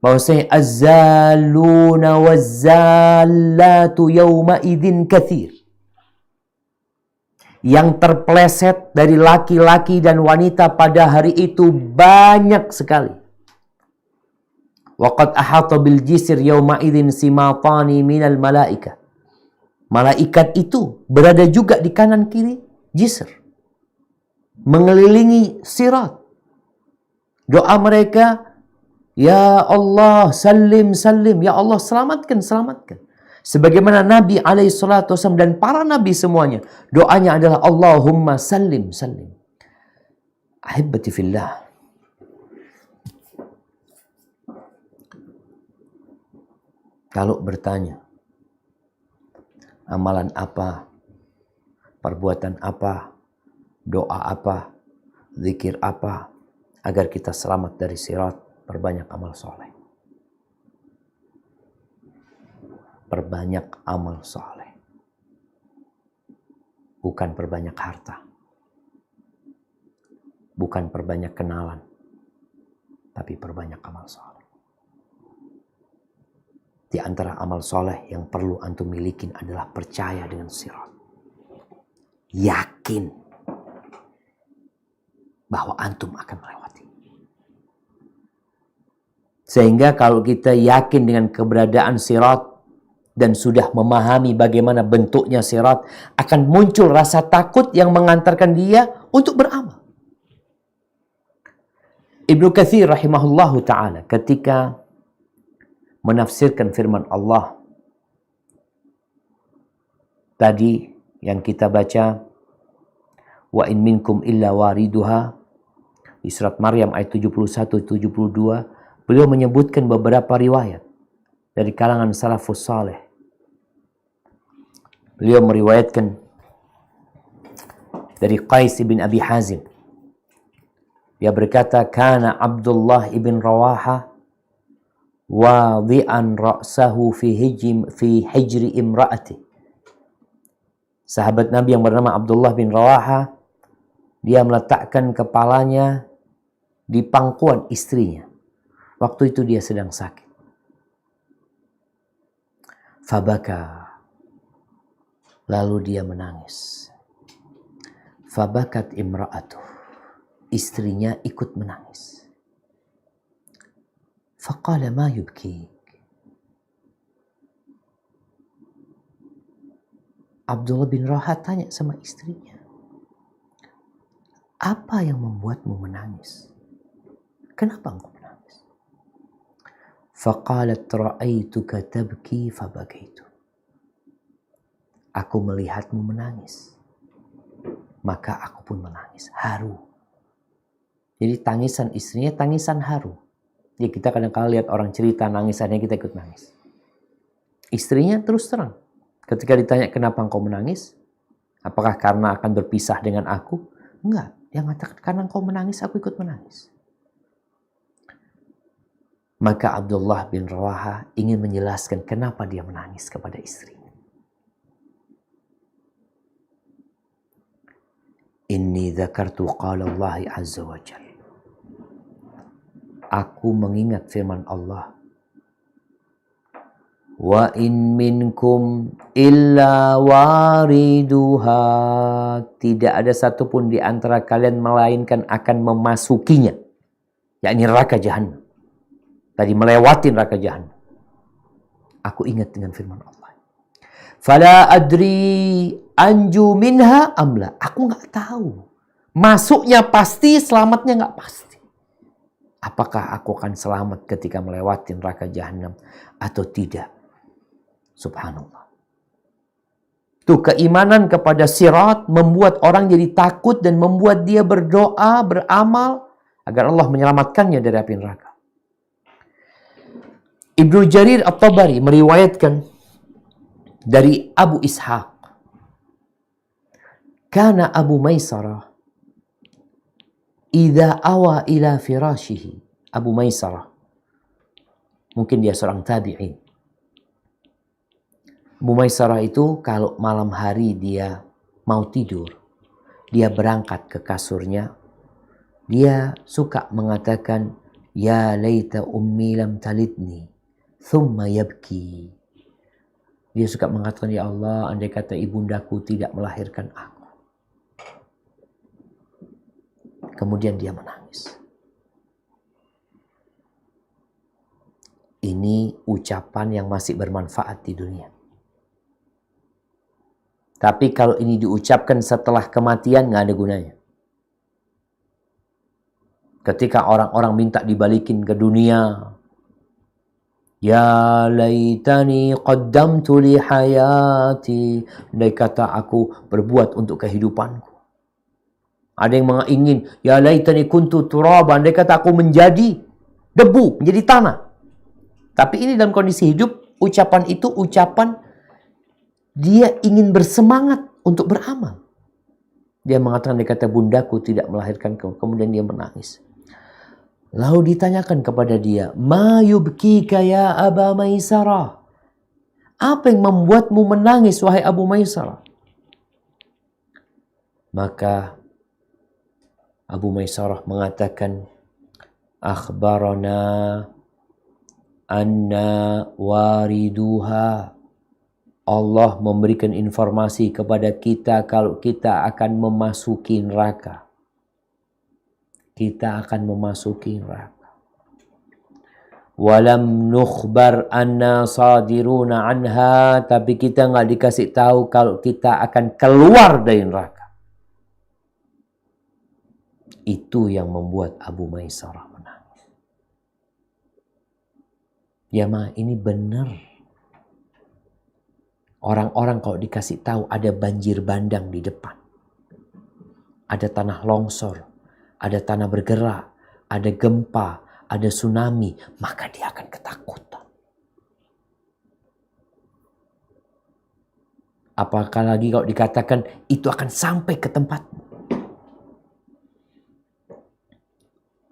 bahwasanya az-zaluna waz-zallatu yawma idzin katsir. Yang terpleset dari laki-laki dan wanita pada hari itu banyak sekali. Waqad ahata bil jisr yawma idzin simatani minal malaika. Malaikat itu berada juga di kanan kiri jisr, mengelilingi sirat. Doa mereka, ya Allah salim salim, ya Allah selamatkan selamatkan. Sebagaimana Nabi alaihissalatu wassalam dan para nabi semuanya, doanya adalah Allahumma salim salim. Ahibati fillah, kalau bertanya amalan apa, perbuatan apa, doa apa, zikir apa agar kita selamat dari sirat, perbanyak amal soleh. Perbanyak amal soleh. Bukan perbanyak harta. Bukan perbanyak kenalan. Tapi perbanyak amal soleh. Di antara amal soleh yang perlu antum milikin adalah percaya dengan sirat. Yakin bahwa antum akan melewati. Sehingga kalau kita yakin dengan keberadaan sirat dan sudah memahami bagaimana bentuknya sirat, akan muncul rasa takut yang mengantarkan dia untuk beramal. Ibnu Katsir rahimahullahu ta'ala ketika menafsirkan firman Allah tadi yang kita baca, wa in minkum illa wariduha, di surat Maryam ayat 71-72, beliau menyebutkan beberapa riwayat dari kalangan salafus saleh. Beliau meriwayatkan dari Qais ibn Abi Hazim. Dia berkata, kana Abdullah ibn Rawaha wadi'an ra'sahu fi hijri imra'ati. Sahabat Nabi yang bernama Abdullah bin Rawaha, dia meletakkan kepalanya di pangkuan istrinya. Waktu itu dia sedang sakit. Fabaka, lalu dia menangis. Fabakat imra'atuh, istrinya ikut menangis. Faqala ma yubkik. Abdullah bin Rawaha tanya sama istrinya, apa yang membuatmu menangis? Kenapa engkau menangis? Faqalat ra'aituka tabki fabakaitu. Aku melihatmu menangis, maka aku pun menangis, haru. Jadi tangisan istrinya tangisan haru. Ya kita kadang-kadang lihat orang cerita nangisannya, kita ikut nangis. Istrinya terus terang, ketika ditanya kenapa engkau menangis, apakah karena akan berpisah dengan aku? Enggak, dia mengatakan karena engkau menangis, aku ikut menangis. Maka Abdullah bin Rawaha ingin menjelaskan kenapa dia menangis kepada istrinya. Inni dzakartu qala Allah azza wa jalla. Aku mengingat firman Allah. Wa in minkum illa wariduha. Tidak ada satupun di antara kalian melainkan akan memasukinya, yakni neraka jahanam. Tadi melewati neraka jahanam. Aku ingat dengan firman Allah. Fala adri anju minha amla. Aku nggak tahu. Masuknya pasti, selamatnya nggak pasti. Apakah aku akan selamat ketika melewati neraka jahanam atau tidak? Subhanallah. Tuh, keimanan kepada sirat membuat orang jadi takut dan membuat dia berdoa, beramal agar Allah menyelamatkannya dari api neraka. Ibnu Jarir At-Tabari meriwayatkan dari Abu Ishaq, kana Abu Maisarah idza awa ila firashihi. Abu Maisarah, mungkin dia seorang tabi'in. Abu Maisarah itu kalau malam hari dia mau tidur, dia berangkat ke kasurnya, dia suka mengatakan, ya laita ummi lam talidni thumma yabki. Dia suka mengatakan, ya Allah, andai kata ibundaku tidak melahirkan aku. Kemudian dia menangis. Ini ucapan yang masih bermanfaat di dunia. Tapi kalau ini diucapkan setelah kematian, nggak ada gunanya. Ketika orang-orang minta dibalikin ke dunia, ya laitani qaddamtu li hayati. Andai kata aku berbuat untuk kehidupanku. Ada yang ingin, ya laitani kuntu turaba. Andai kata aku menjadi debu, menjadi tanah. Tapi ini dalam kondisi hidup, ucapan itu ucapan dia ingin bersemangat untuk beramal. Dia mengatakan, andai kata bundaku tidak melahirkan, kemudian dia menangis. Lalu ditanyakan kepada dia, ma yubkika ya Aba Maisarah? Apa yang membuatmu menangis, wahai Abu Maisarah? Maka Abu Maisarah mengatakan, akhbarana anna wariduha. Allah memberikan informasi kepada kita kalau kita akan memasuki neraka. Kita akan memasuki neraka. Walam nukhbar anna sadiruna anha. Tapi kita nggak dikasih tahu kalau kita akan keluar dari neraka. Itu yang membuat Abu Maisarah menangis. Ya ma, ini benar. Orang-orang kalau dikasih tahu ada banjir bandang di depan. Ada tanah longsor. Ada tanah bergerak. Ada gempa. Ada tsunami. Maka dia akan ketakutan. Apakah lagi kalau dikatakan itu akan sampai ke tempatmu.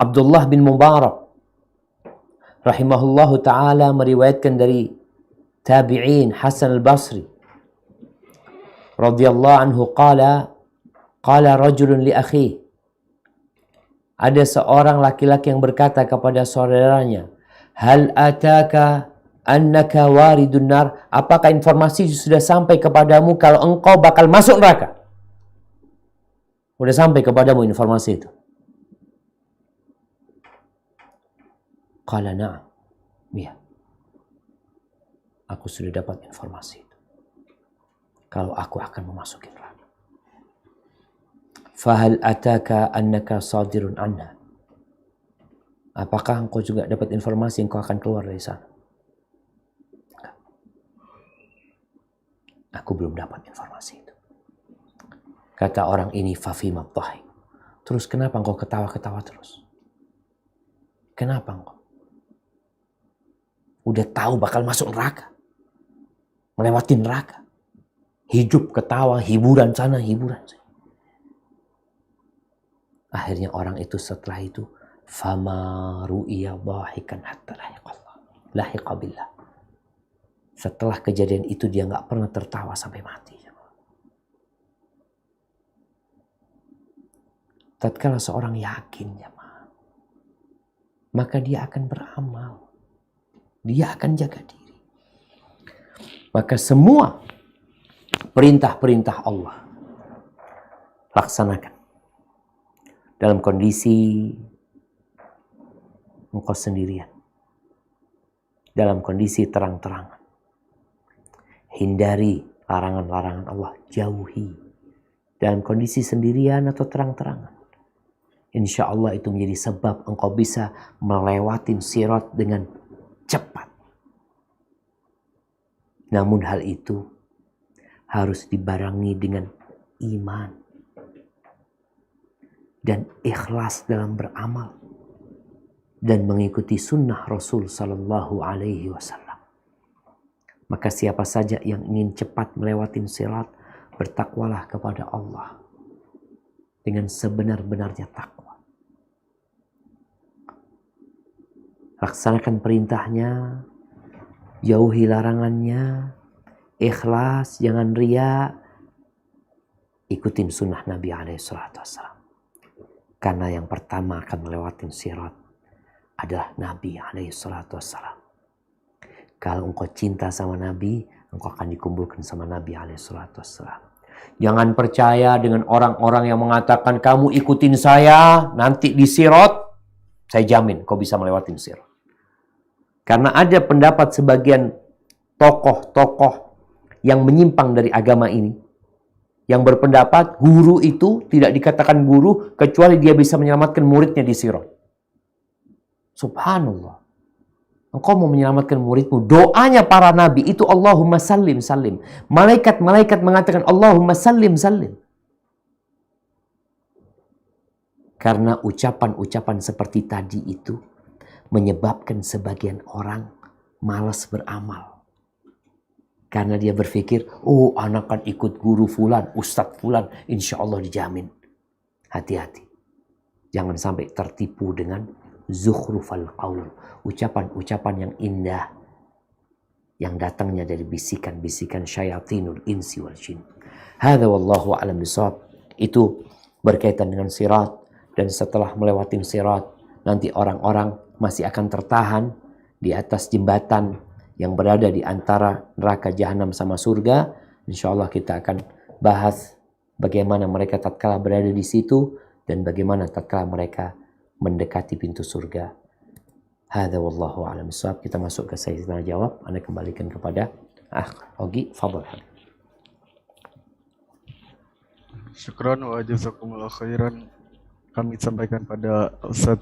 Abdullah bin Mubarak rahimahullahu ta'ala meriwayatkan dari tabi'in Hasan al-Basri radhiyallahu anhu qala rajulun li akhi. Ada seorang laki-laki yang berkata kepada saudaranya, hal ataka annaka waridun nar? Apakah informasi sudah sampai kepadamu kalau engkau bakal masuk neraka? Sudah sampai kepadamu informasi itu? Qala na'am. Ya. Aku sudah dapat informasi itu. Kalau aku akan memasuki neraka. Fahal ataka annaka sadirun anha? Apakah engkau juga dapat informasi engkau akan keluar dari sana? Enggak. Aku belum dapat informasi itu. Kata orang ini, fafima dhahik. Terus kenapa engkau ketawa-ketawa terus? Kenapa engkau? Udah tahu bakal masuk neraka. Melewati neraka. Hidup ketawa, hiburan sana, hiburan sini. Akhirnya orang itu setelah itu, fama ru'iya dhahikan hatta lahiqa billah. Setelah kejadian itu dia nggak pernah tertawa sampai mati. Tatkala seorang yakin, maka dia akan beramal. Dia akan jaga diri. Maka semua perintah-perintah Allah laksanakan. Dalam kondisi engkau sendirian. Dalam kondisi terang-terangan. Hindari larangan-larangan Allah. Jauhi. Dalam kondisi sendirian atau terang-terangan. insya Allah itu menjadi sebab engkau bisa melewati sirat dengan cepat. Namun hal itu harus dibarengi dengan iman dan ikhlas dalam beramal dan mengikuti sunnah Rasul Sallallahu Alaihi Wasallam. Maka siapa saja yang ingin cepat melewati sirat, bertakwalah kepada Allah dengan sebenar-benarnya takwa. Laksanakan perintahnya, jauhi larangannya, ikhlas, jangan riya, ikutin sunnah Nabi SAW. Karena yang pertama akan melewati sirat adalah Nabi SAW. Kalau engkau cinta sama Nabi, engkau akan dikumpulkan sama Nabi SAW. Jangan percaya dengan orang-orang yang mengatakan kamu ikutin saya, nanti di sirat, saya jamin kau bisa melewati sirat. Karena ada pendapat sebagian tokoh-tokoh yang menyimpang dari agama ini, yang berpendapat guru itu tidak dikatakan guru kecuali dia bisa menyelamatkan muridnya di sirat. Subhanallah. Engkau mau menyelamatkan muridmu. Doanya para nabi itu Allahumma sallim sallim. Malaikat-malaikat mengatakan Allahumma sallim sallim. Karena ucapan-ucapan seperti tadi itu menyebabkan sebagian orang malas beramal. Karena dia berpikir, oh anak kan ikut guru fulan, ustadz fulan, insya Allah dijamin. Hati-hati. Jangan sampai tertipu dengan zukhrufal qaul, ucapan-ucapan yang indah yang datangnya dari bisikan-bisikan syayatinul insi wal jin. Hadza wallahu a'lam bishawab. Itu berkaitan dengan sirat, dan setelah melewati sirat nanti orang-orang masih akan tertahan di atas jembatan yang berada di antara neraka jahanam sama surga. Insyaallah kita akan bahas bagaimana mereka tatkala berada di situ dan bagaimana tatkala mereka mendekati pintu surga. Hadza wallahu a'lam bishawab. Kita masuk ke sesi tanya jawab. Anda kembalikan kepada Ogi, fadhal. Syukran wa jazakumullah khairan. Kami sampaikan pada Ustaz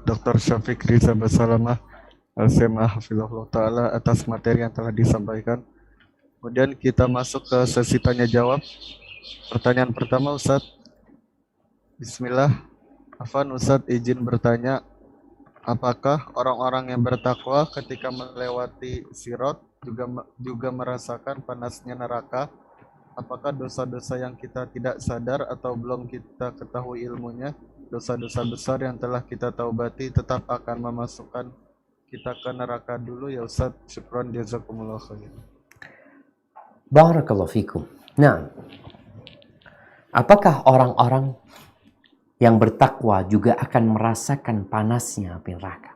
Dr. Syafiq Riza Basalamah Al-Sema Hafizahullah Ta'ala atas materi yang telah disampaikan. Kemudian kita masuk ke sesi tanya jawab. Pertanyaan pertama, Ustaz. Bismillah. Afan, Ustaz izin bertanya, apakah orang-orang yang bertakwa ketika melewati sirat juga merasakan panasnya neraka? Apakah dosa-dosa yang kita tidak sadar atau belum kita ketahui ilmunya, dosa-dosa besar yang telah kita taubati tetap akan memasukkan kita ke neraka dulu ya Ustaz? Syukran jazakumullah khair. Barakallahu fikum. Nah, apakah orang-orang yang bertakwa juga akan merasakan panasnya api neraka?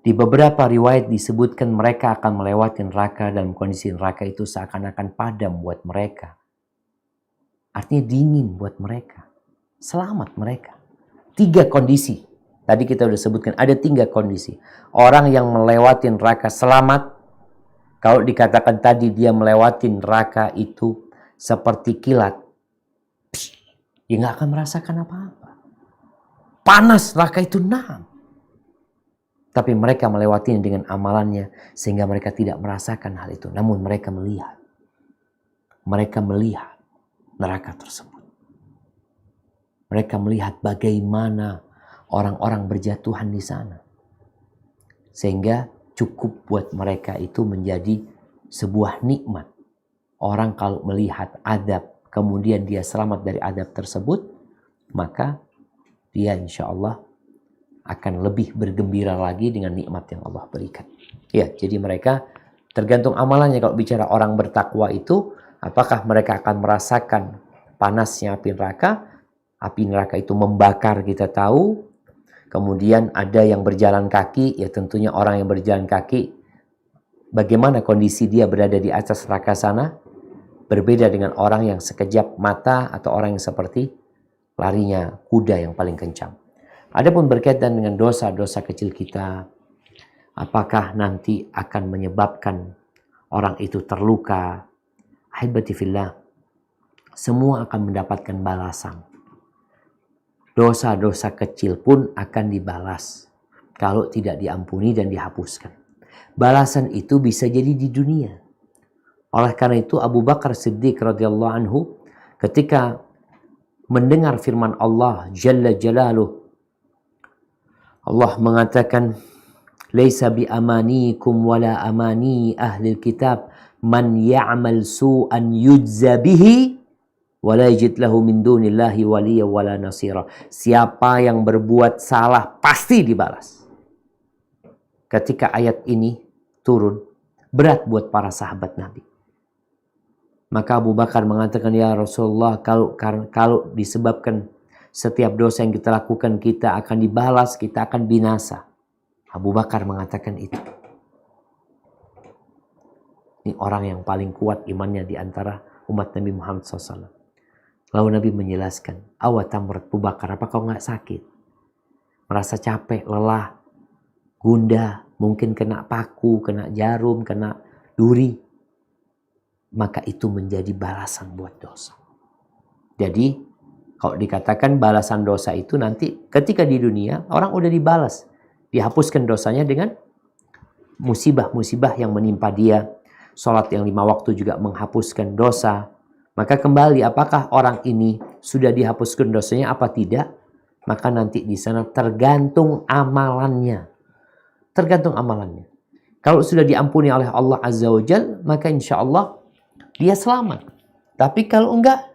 Di beberapa riwayat disebutkan mereka akan melewati neraka dalam kondisi neraka itu seakan-akan padam buat mereka. Artinya dingin buat mereka. Selamat mereka. 3 kondisi. Tadi kita sudah sebutkan ada 3 kondisi. Orang yang melewati neraka selamat. Kalau dikatakan tadi dia melewati neraka itu seperti kilat. Dia nggak akan merasakan apa-apa. Panas neraka itu nam. Tapi mereka melewatinya dengan amalannya sehingga mereka tidak merasakan hal itu. Namun mereka melihat. Mereka melihat neraka tersebut. Mereka melihat bagaimana orang-orang berjatuhan di sana. Sehingga cukup buat mereka itu menjadi sebuah nikmat. Orang kalau melihat adab, kemudian dia selamat dari adab tersebut, maka dia insya Allah akan lebih bergembira lagi dengan nikmat yang Allah berikan. Ya, jadi mereka tergantung amalannya. Kalau bicara orang bertakwa itu, apakah mereka akan merasakan panasnya api neraka? Api neraka itu membakar, kita tahu. Kemudian ada yang berjalan kaki, ya tentunya orang yang berjalan kaki, bagaimana kondisi dia berada di atas neraka sana? Berbeda dengan orang yang sekejap mata atau orang yang seperti larinya kuda yang paling kencang. Adapun berkaitan dengan dosa-dosa kecil kita, apakah nanti akan menyebabkan orang itu terluka? Ahibati fillah, semua akan mendapatkan balasan. Dosa-dosa kecil pun akan dibalas kalau tidak diampuni dan dihapuskan. Balasan itu bisa jadi di dunia. Oleh karena itu Abu Bakar Siddiq radhiyallahu anhu ketika mendengar firman Allah Jalla Jalaluh, Allah mengatakan, "Laisa bi amanikum wala amani ahlil kitab, man ya'mal su'an yujza bihi wala yajid lahu min dunillahi waliya wala nasira." Siapa yang berbuat salah pasti dibalas. Ketika ayat ini turun, berat buat para sahabat Nabi. Maka Abu Bakar mengatakan, "Ya Rasulullah, kalau disebabkan setiap dosa yang kita lakukan kita akan dibalas, kita akan binasa." Abu Bakar mengatakan itu. Ini orang yang paling kuat imannya di antara umat Nabi Muhammad SAW. Lalu Nabi menjelaskan, "Awatamrat Abu Bakar, apa kau nggak sakit? Merasa capek, lelah, gundah, mungkin kena paku, kena jarum, kena duri." Maka itu menjadi balasan buat dosa. Jadi kalau dikatakan balasan dosa itu nanti ketika di dunia orang udah dibalas. Dihapuskan dosanya dengan musibah-musibah yang menimpa dia. Sholat yang 5 waktu juga menghapuskan dosa. Maka kembali apakah orang ini sudah dihapuskan dosanya apa tidak? Maka nanti di sana tergantung amalannya. Tergantung amalannya. Kalau sudah diampuni oleh Allah Azza wa Jal, maka insya Allah dia selamat. Tapi kalau enggak,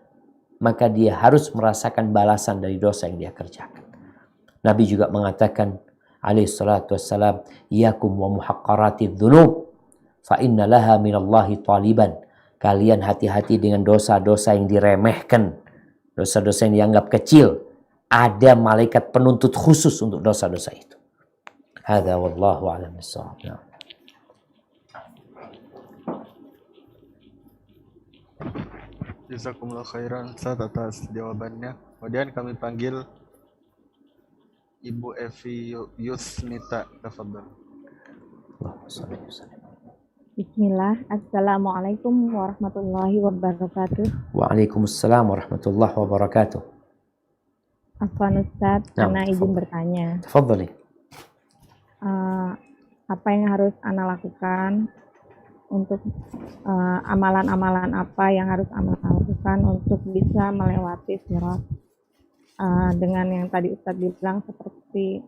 maka dia harus merasakan balasan dari dosa yang dia kerjakan. Nabi juga mengatakan, alaihi salatu wassalam, "Iyakum wa muhaqqaratidz dzunub, fa inna laha minallahi taliban." Kalian hati-hati dengan dosa-dosa yang diremehkan, dosa-dosa yang dianggap kecil. Ada malaikat penuntut khusus untuk dosa-dosa itu. Hadza wallahu a'lam bissawab. Jazakumullah khairan Ustaz atas jawabannya. Kemudian kami panggil Ibu Evi Yusnita, tafadhal. Bismillah, Assalamualaikum warahmatullahi wabarakatuh. Waalaikumsalam warahmatullahi wabarakatuh. Afwan Ustaz, Ana izin bertanya. Tafadhali. Apa yang harus Ana lakukan untuk amalan-amalan apa yang harus Ana lakukan untuk bisa melewati sirat dengan yang tadi Ustaz bilang seperti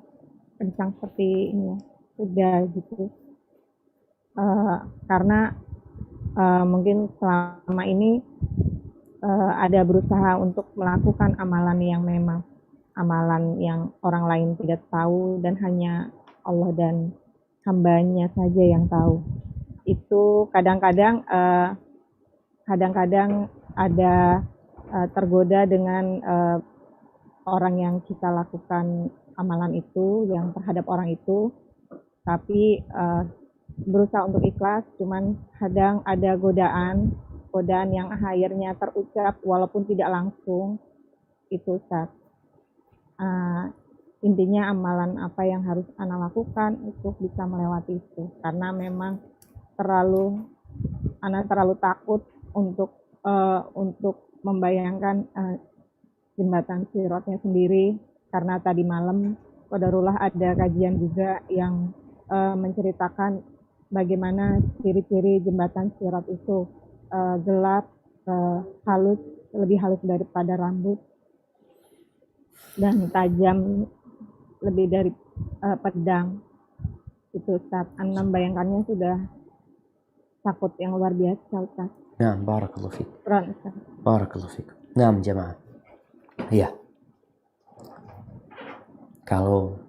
kencang seperti ini ya, kuda gitu. Karena mungkin selama ini ada berusaha untuk melakukan amalan yang memang amalan yang orang lain tidak tahu dan hanya Allah dan hambanya saja yang tahu. Itu kadang-kadang ada tergoda dengan orang yang kita lakukan amalan itu, yang terhadap orang itu, tapi berusaha untuk ikhlas, cuman kadang ada godaan yang akhirnya terucap walaupun tidak langsung. Itu Ustaz. Intinya amalan apa yang harus Ana lakukan untuk bisa melewati itu, karena memang Ana terlalu takut untuk membayangkan jembatan Siratnya sendiri, karena tadi malam qadarullah ada kajian juga yang menceritakan bagaimana ciri-ciri jembatan Sirat itu gelap, halus, lebih halus daripada rambut, dan tajam lebih dari pedang. Itu Ustaz, Ana membayangkannya sudah takut yang luar biasa Ustaz. Nah, barakallahu fiik. Barakallahu fiik. Nah, jemaah. Ya. Kalau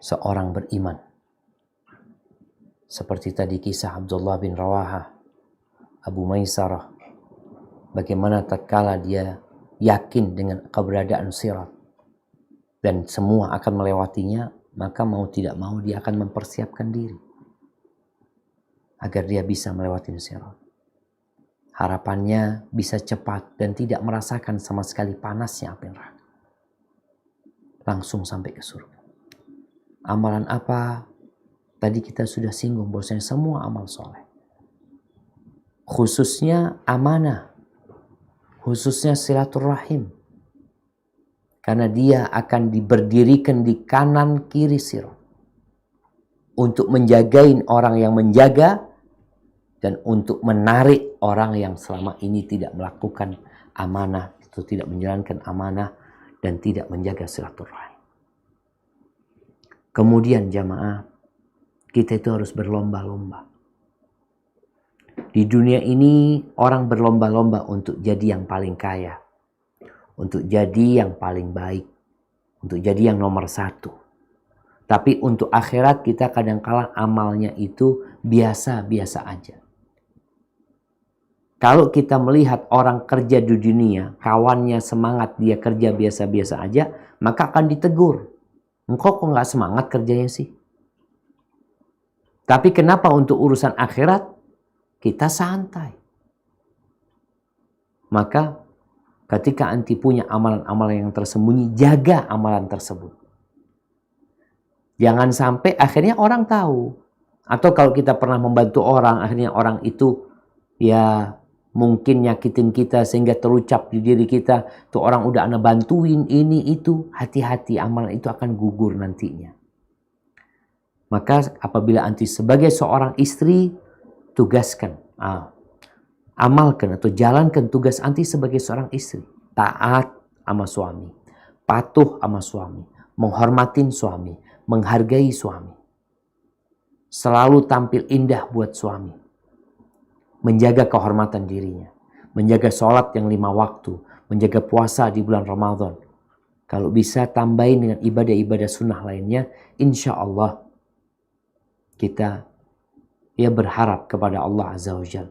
seorang beriman seperti tadi kisah Abdullah bin Rawaha, Abu Maisarah, bagaimana tatkala dia yakin dengan keberadaan sirat dan semua akan melewatinya, maka mau tidak mau dia akan mempersiapkan diri agar dia bisa melewati sirat. Harapannya bisa cepat dan tidak merasakan sama sekali panasnya api neraka. Langsung sampai ke surga. Amalan apa? Tadi kita sudah singgung bahwasanya semua amal soleh. Khususnya amanah. khususnya silaturahim. Karena dia akan diberdirikan di kanan kiri sirat untuk menjagain orang yang menjaga dan untuk menarik orang yang selama ini tidak melakukan amanah atau tidak menjalankan amanah dan tidak menjaga silaturahim. Kemudian jamaah, kita itu harus berlomba-lomba. Di dunia ini orang berlomba-lomba untuk jadi yang paling kaya, untuk jadi yang paling baik, untuk jadi yang nomor satu. Tapi untuk akhirat kita kadang-kala amalnya itu biasa-biasa aja. Kalau kita melihat orang kerja di dunia, kawannya semangat, dia kerja biasa-biasa aja, maka akan ditegur. Engkau kok nggak semangat kerjanya sih? Tapi kenapa untuk urusan akhirat kita santai? Maka ketika anti punya amalan-amalan yang tersembunyi, jaga amalan tersebut. Jangan sampai akhirnya orang tahu. Atau kalau kita pernah membantu orang, akhirnya orang itu ya mungkin nyakitin kita sehingga terucap di diri kita, tuh orang udah ana bantuin ini itu, hati-hati amalan itu akan gugur nantinya. Maka apabila anti sebagai seorang istri, tugaskan, amalkan atau jalankan tugas anti sebagai seorang istri. Taat sama suami, patuh sama suami, menghormatin suami, menghargai suami. Selalu tampil indah buat suami. Menjaga kehormatan dirinya. Menjaga sholat yang 5 waktu. Menjaga puasa di bulan Ramadan. Kalau bisa tambahin dengan ibadah-ibadah sunnah lainnya, insya Allah kita berharap kepada Allah Azza wa Jalla.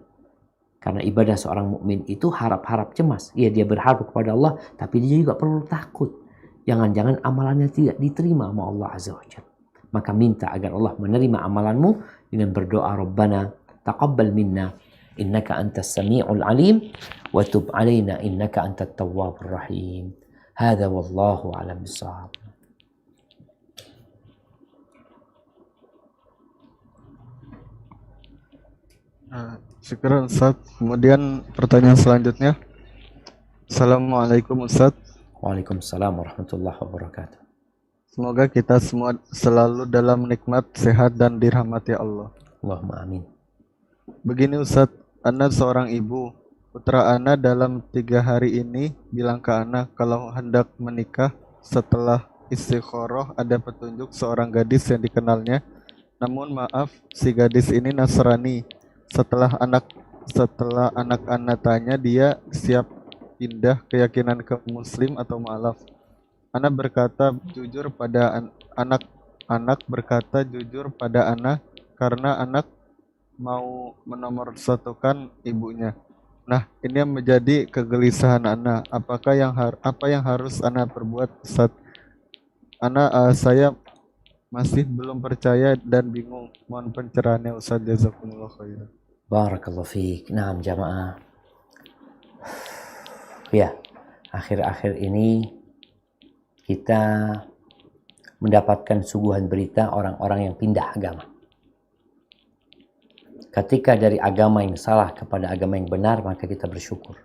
Karena ibadah seorang mukmin itu harap-harap cemas. Dia berharap kepada Allah, tapi dia juga perlu takut. Jangan-jangan amalannya tidak diterima sama Allah Azza wa Jalla. Maka minta agar Allah menerima amalanmu dengan berdoa, Rabbana taqabbal minna innaka antas sami'ul alim wa tub alaina innaka antat tawwabur rahim. Hadza wallahu a'lam bissawab. Syukran Ustaz. Kemudian pertanyaan selanjutnya. Assalamualaikum Ustaz. Waalaikumsalam warahmatullahi wabarakatuh. Semoga kita semua selalu dalam nikmat, sehat dan dirahmati Allah. Allahumma amin. Begini Ustaz, Ana seorang ibu. Putra Ana dalam 3 hari ini bilang ke Ana kalau hendak menikah. Setelah istikharah ada petunjuk seorang gadis yang dikenalnya. Namun maaf, si gadis ini Nasrani. Setelah anak Ana tanya, dia siap pindah keyakinan ke Muslim atau mualaf. Anak berkata jujur pada anak berkata jujur pada anak karena anak mau menomorsatukan ibunya. Nah, ini yang menjadi kegelisahan anak. Apa yang harus anak perbuat saat saya masih belum percaya dan bingung. Mohon pencerahannya Ustaz, jazakumullah khairan. Barakallahu fiik. Naam jamaah. Ya, akhir-akhir ini kita mendapatkan suguhan berita orang-orang yang pindah agama. Ketika dari agama yang salah kepada agama yang benar, maka kita bersyukur.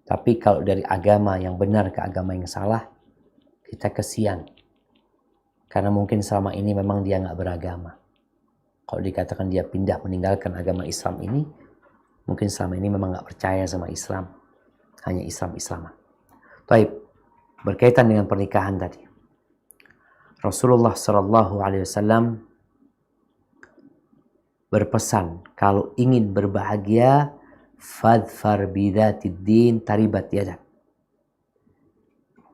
Tapi kalau dari agama yang benar ke agama yang salah, kita kesian. Karena mungkin selama ini memang dia nggak beragama. Kalau dikatakan dia pindah meninggalkan agama Islam ini, mungkin selama ini memang nggak percaya sama Islam. Hanya Islam-Islaman. Taib, berkaitan dengan pernikahan tadi. Rasulullah SAW berpesan, kalau ingin berbahagia, fadfar bidzatid din taribat yadak.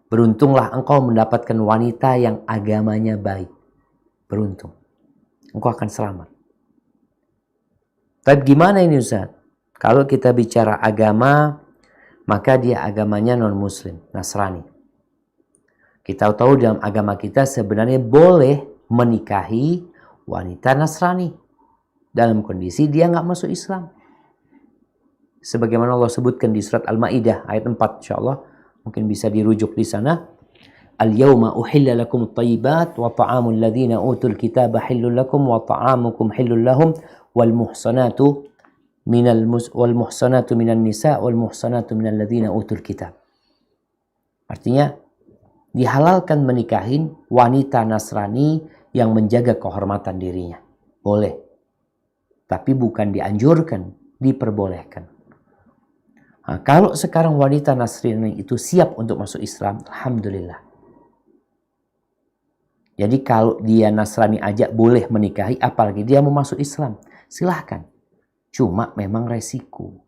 Beruntunglah engkau mendapatkan wanita yang agamanya baik. Beruntung. Engkau akan selamat. Tapi gimana ini Ustaz? Kalau kita bicara agama, maka dia agamanya non-muslim, Nasrani. Kita tahu dalam agama kita sebenarnya boleh menikahi wanita Nasrani. Dalam kondisi dia nggak masuk Islam. Sebagaimana Allah sebutkan di surat Al-Ma'idah ayat 4 insyaAllah. Mungkin bisa dirujuk di sana. Al-yawma uhilla lakum at-tayyibat wa ta'amul ladhina utul kitaba hillul lakum wa ta'amukum hillul lahum wal muhsanatu wal muhsanatu minan nisa wal muhsanatu minal ladzina utul kitab. Artinya dihalalkan menikahin wanita Nasrani yang menjaga kehormatan dirinya. Boleh. Tapi bukan dianjurkan, diperbolehkan. Nah, kalau sekarang wanita Nasrani itu siap untuk masuk Islam, alhamdulillah. Jadi kalau dia Nasrani aja boleh menikahi, apalagi dia mau masuk Islam. Silahkan. Cuma memang resiko.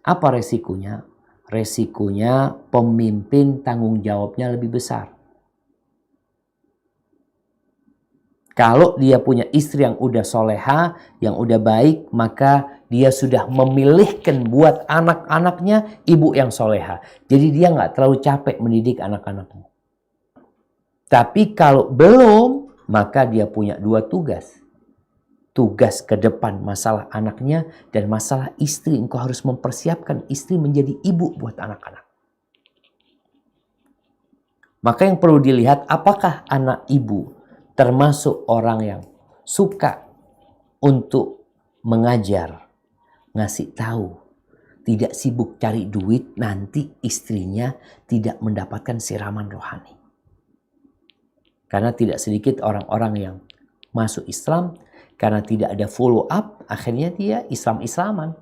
Apa resikonya? Resikonya pemimpin tanggung jawabnya lebih besar. Kalau dia punya istri yang udah soleha, yang udah baik, maka dia sudah memilihkan buat anak-anaknya ibu yang soleha. Jadi dia nggak terlalu capek mendidik anak-anaknya. Tapi kalau belum, maka dia punya dua tugas. Tugas ke depan masalah anaknya dan masalah istri. Engkau harus mempersiapkan istri menjadi ibu buat anak-anak. Maka yang perlu dilihat, apakah anak ibu termasuk orang yang suka untuk mengajar, ngasih tahu, tidak sibuk cari duit, nanti istrinya tidak mendapatkan siraman rohani. Karena tidak sedikit orang-orang yang masuk Islam, karena tidak ada follow up, akhirnya dia Islam-Islaman.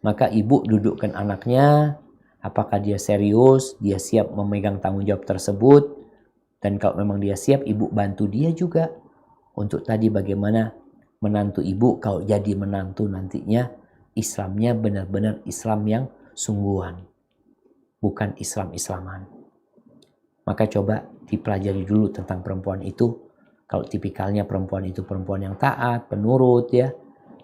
Maka ibu dudukkan anaknya, apakah dia serius, dia siap memegang tanggung jawab tersebut. Dan kalau memang dia siap, ibu bantu dia juga. Untuk tadi bagaimana menantu ibu, kalau jadi menantu nantinya, Islamnya benar-benar Islam yang sungguhan. Bukan Islam-Islaman. Maka coba dipelajari dulu tentang perempuan itu. Kalau tipikalnya perempuan itu perempuan yang taat, penurut ya.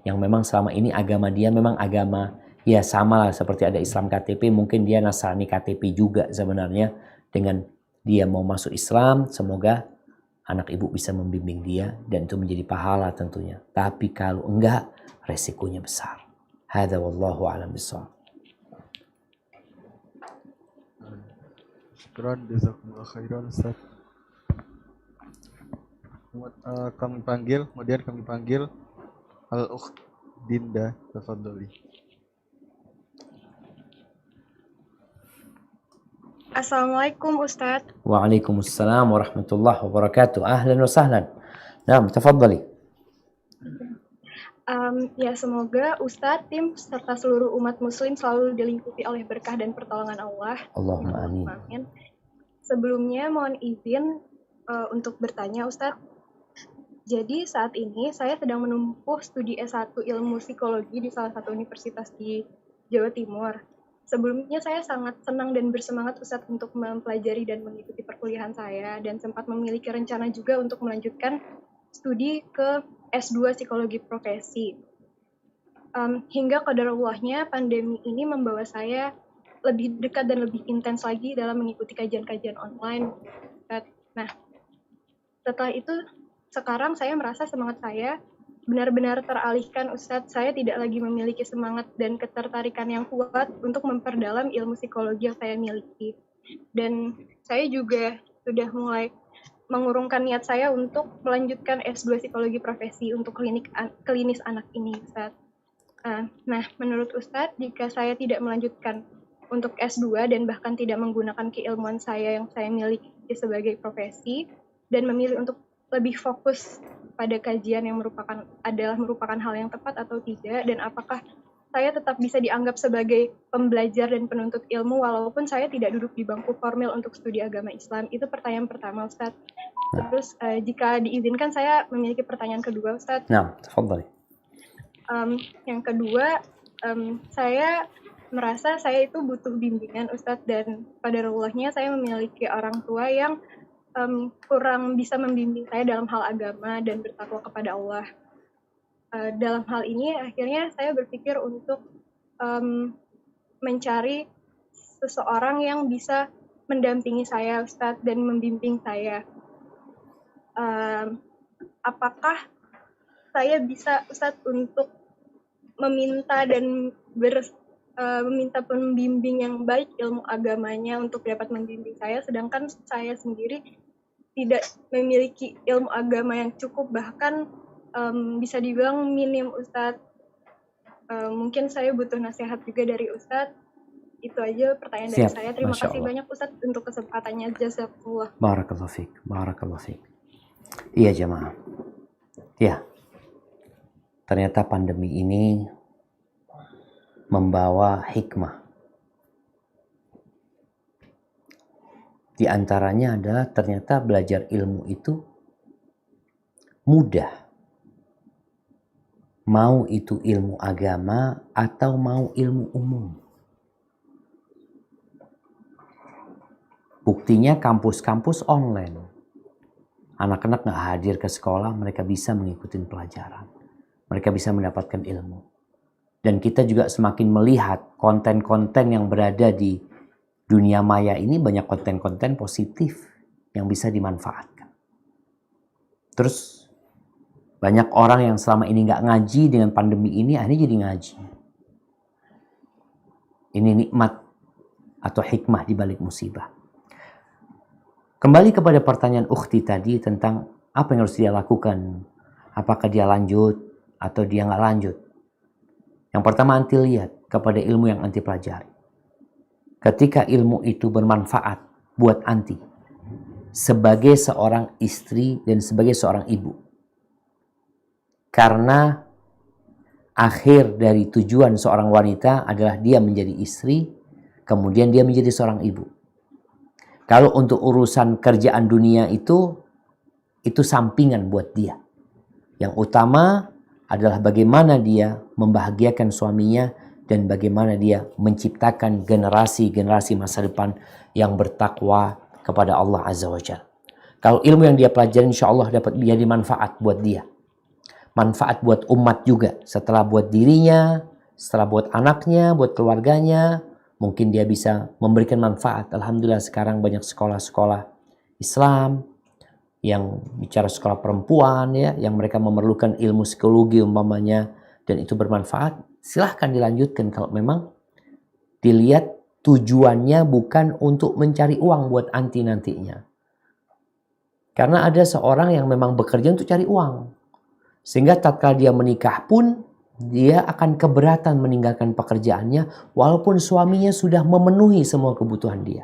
Yang memang selama ini agama dia memang agama ya sama lah seperti ada Islam KTP. Mungkin dia Nasrani KTP juga sebenarnya. Dengan dia mau masuk Islam, semoga anak ibu bisa membimbing dia. Dan itu menjadi pahala tentunya. Tapi kalau enggak, resikonya besar. Hadza wallahu a'lam bishawab. Syukran, jazakumullah khairan Ustaz. Kemudian kami panggil Al-Ukht Dinda, tafadhali. Assalamualaikum Ustadz. Waalaikumsalam warahmatullahi wabarakatuh. Ahlan wa sahlan. Naam, tafadhali. Ya semoga Ustadz, tim, serta seluruh umat muslim selalu dilingkupi oleh berkah dan pertolongan Allah. Allahumma amin. Amin. Sebelumnya mohon izin untuk bertanya Ustadz. Jadi saat ini saya sedang menempuh studi S1 ilmu psikologi di salah satu universitas di Jawa Timur. Sebelumnya saya sangat senang dan bersemangat Ustadz untuk mempelajari dan mengikuti perkuliahan saya dan sempat memiliki rencana juga untuk melanjutkan studi ke S2 psikologi profesi. Hingga qadarallahnya pandemi ini membawa saya lebih dekat dan lebih intens lagi dalam mengikuti kajian-kajian online. Nah, setelah itu sekarang saya merasa semangat saya benar-benar teralihkan Ustadz. Saya tidak lagi memiliki semangat dan ketertarikan yang kuat untuk memperdalam ilmu psikologi yang saya miliki. Dan saya juga sudah mulai mengurungkan niat saya untuk melanjutkan S2 psikologi profesi untuk klinis anak ini Ustadz. Nah, menurut Ustadz, jika saya tidak melanjutkan untuk S2 dan bahkan tidak menggunakan keilmuan saya yang saya miliki sebagai profesi dan memilih untuk lebih fokus pada kajian yang merupakan hal yang tepat atau tidak, dan apakah saya tetap bisa dianggap sebagai pembelajar dan penuntut ilmu walaupun saya tidak duduk di bangku formil untuk studi agama Islam. Itu pertanyaan pertama Ustadz. Terus jika diizinkan saya memiliki pertanyaan kedua Ustadz. Nah, tafadhali. Yang kedua, saya merasa saya itu butuh bimbingan Ustadz, dan qadarallahnya saya memiliki orang tua yang kurang bisa membimbing saya dalam hal agama dan bertakwa kepada Allah. Dalam hal ini akhirnya saya berpikir untuk mencari seseorang yang bisa mendampingi saya Ustadz dan membimbing saya. Apakah saya bisa Ustadz untuk meminta dan meminta pembimbing yang baik ilmu agamanya untuk dapat membimbing saya, sedangkan saya sendiri tidak memiliki ilmu agama yang cukup, bahkan bisa dibilang minim Ustadz. Mungkin saya butuh nasihat juga dari Ustadz. Itu aja pertanyaan dari Siap, saya. Terima Masya kasih Allah. banyak Ustadz untuk kesempatannya. Jazakallah. Barakallahu fiik, barakallahu fiik. Iya jemaah. Ya, ternyata pandemi ini membawa hikmah. Di antaranya adalah ternyata belajar ilmu itu mudah. Mau itu ilmu agama atau mau ilmu umum. Buktinya kampus-kampus online. Anak-anak nggak hadir ke sekolah, mereka bisa mengikuti pelajaran. Mereka bisa mendapatkan ilmu. Dan kita juga semakin melihat konten-konten yang berada di dunia maya ini, banyak konten-konten positif yang bisa dimanfaatkan. Terus banyak orang yang selama ini nggak ngaji, dengan pandemi ini akhirnya jadi ngaji. Ini nikmat atau hikmah di balik musibah. Kembali kepada pertanyaan ukhti tadi tentang apa yang harus dia lakukan. Apakah dia lanjut atau dia nggak lanjut. Yang pertama anti lihat kepada ilmu yang anti pelajari. Ketika ilmu itu bermanfaat buat anti. Sebagai seorang istri dan sebagai seorang ibu. Karena akhir dari tujuan seorang wanita adalah dia menjadi istri. Kemudian dia menjadi seorang ibu. Kalau untuk urusan kerjaan dunia itu sampingan buat dia. Yang utama adalah bagaimana dia membahagiakan suaminya dan bagaimana dia menciptakan generasi-generasi masa depan yang bertakwa kepada Allah Azza wa Jalla. Kalau ilmu yang dia pelajari insya Allah dapat menjadi manfaat buat dia. Manfaat buat umat juga. Setelah buat dirinya, setelah buat anaknya, buat keluarganya, mungkin dia bisa memberikan manfaat. Alhamdulillah sekarang banyak sekolah-sekolah Islam yang bicara sekolah perempuan ya, yang mereka memerlukan ilmu psikologi umpamanya dan itu bermanfaat. Silahkan dilanjutkan kalau memang dilihat tujuannya bukan untuk mencari uang buat anti nantinya. Karena ada seorang yang memang bekerja untuk cari uang. Sehingga tatkala dia menikah pun dia akan keberatan meninggalkan pekerjaannya walaupun suaminya sudah memenuhi semua kebutuhan dia.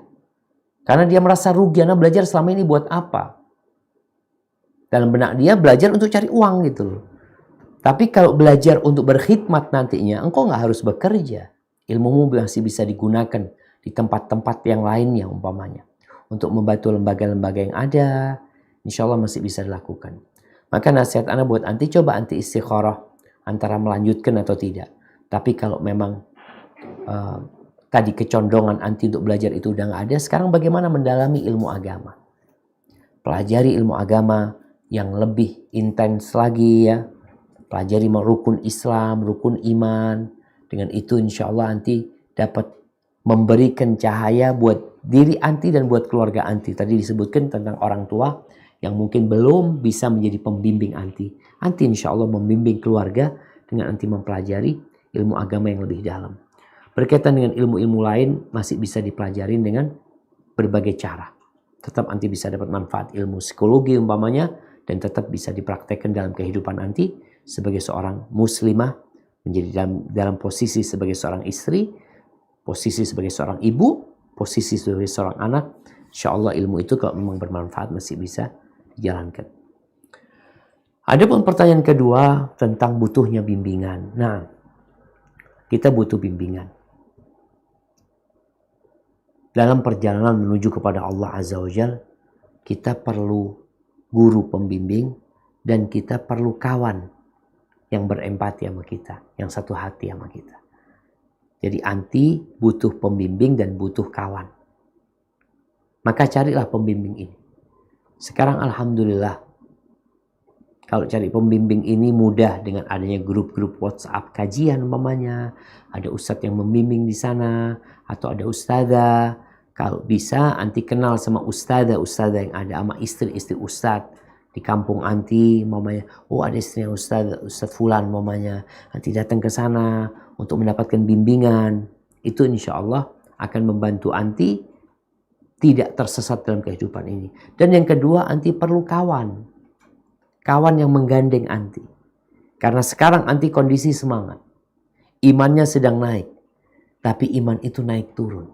Karena dia merasa rugi, karena belajar selama ini buat apa? Dalam benak dia belajar untuk cari uang gitu loh. Tapi kalau belajar untuk berkhidmat nantinya, engkau nggak harus bekerja. Ilmumu masih bisa digunakan di tempat-tempat yang lainnya umpamanya. Untuk membantu lembaga-lembaga yang ada, insya Allah masih bisa dilakukan. Maka nasihat Anda buat anti, coba anti istikharah antara melanjutkan atau tidak. Tapi kalau memang tadi kecondongan anti untuk belajar itu udah nggak ada, sekarang bagaimana mendalami ilmu agama? Pelajari ilmu agama yang lebih intens lagi ya. Pelajari rukun Islam, rukun iman. Dengan itu insya Allah anti dapat memberikan cahaya buat diri anti dan buat keluarga anti. Tadi disebutkan tentang orang tua yang mungkin belum bisa menjadi pembimbing anti. Anti insya Allah membimbing keluarga dengan anti mempelajari ilmu agama yang lebih dalam. Berkaitan dengan ilmu-ilmu lain masih bisa dipelajari dengan berbagai cara. Tetap anti bisa dapat manfaat ilmu psikologi umpamanya dan tetap bisa dipraktekkan dalam kehidupan anti sebagai seorang muslimah, menjadi dalam posisi sebagai seorang istri, posisi sebagai seorang ibu, posisi sebagai seorang anak. Insya Allah ilmu itu kalau memang bermanfaat masih bisa dijalankan. Adapun pertanyaan kedua tentang butuhnya bimbingan. Nah, kita butuh bimbingan. Dalam perjalanan menuju kepada Allah Azza wa Jalla, kita perlu guru pembimbing dan kita perlu kawan yang berempati sama kita, yang satu hati sama kita. Jadi anti butuh pembimbing dan butuh kawan. Maka carilah pembimbing ini. Sekarang alhamdulillah, kalau cari pembimbing ini mudah dengan adanya grup-grup WhatsApp kajian umpamanya. Ada ustadz yang membimbing di sana atau ada ustadzah. Kalau bisa anti kenal sama ustadzah yang ada sama istri-istri ustadz di kampung anti umpamanya. Oh ada istrinya ustadz fulan umpamanya. Anti datang ke sana untuk mendapatkan bimbingan. Itu insya Allah akan membantu anti tidak tersesat dalam kehidupan ini. Dan yang kedua anti perlu kawan. Kawan yang menggandeng anti. Karena sekarang anti kondisi semangat. Imannya sedang naik. Tapi iman itu naik turun.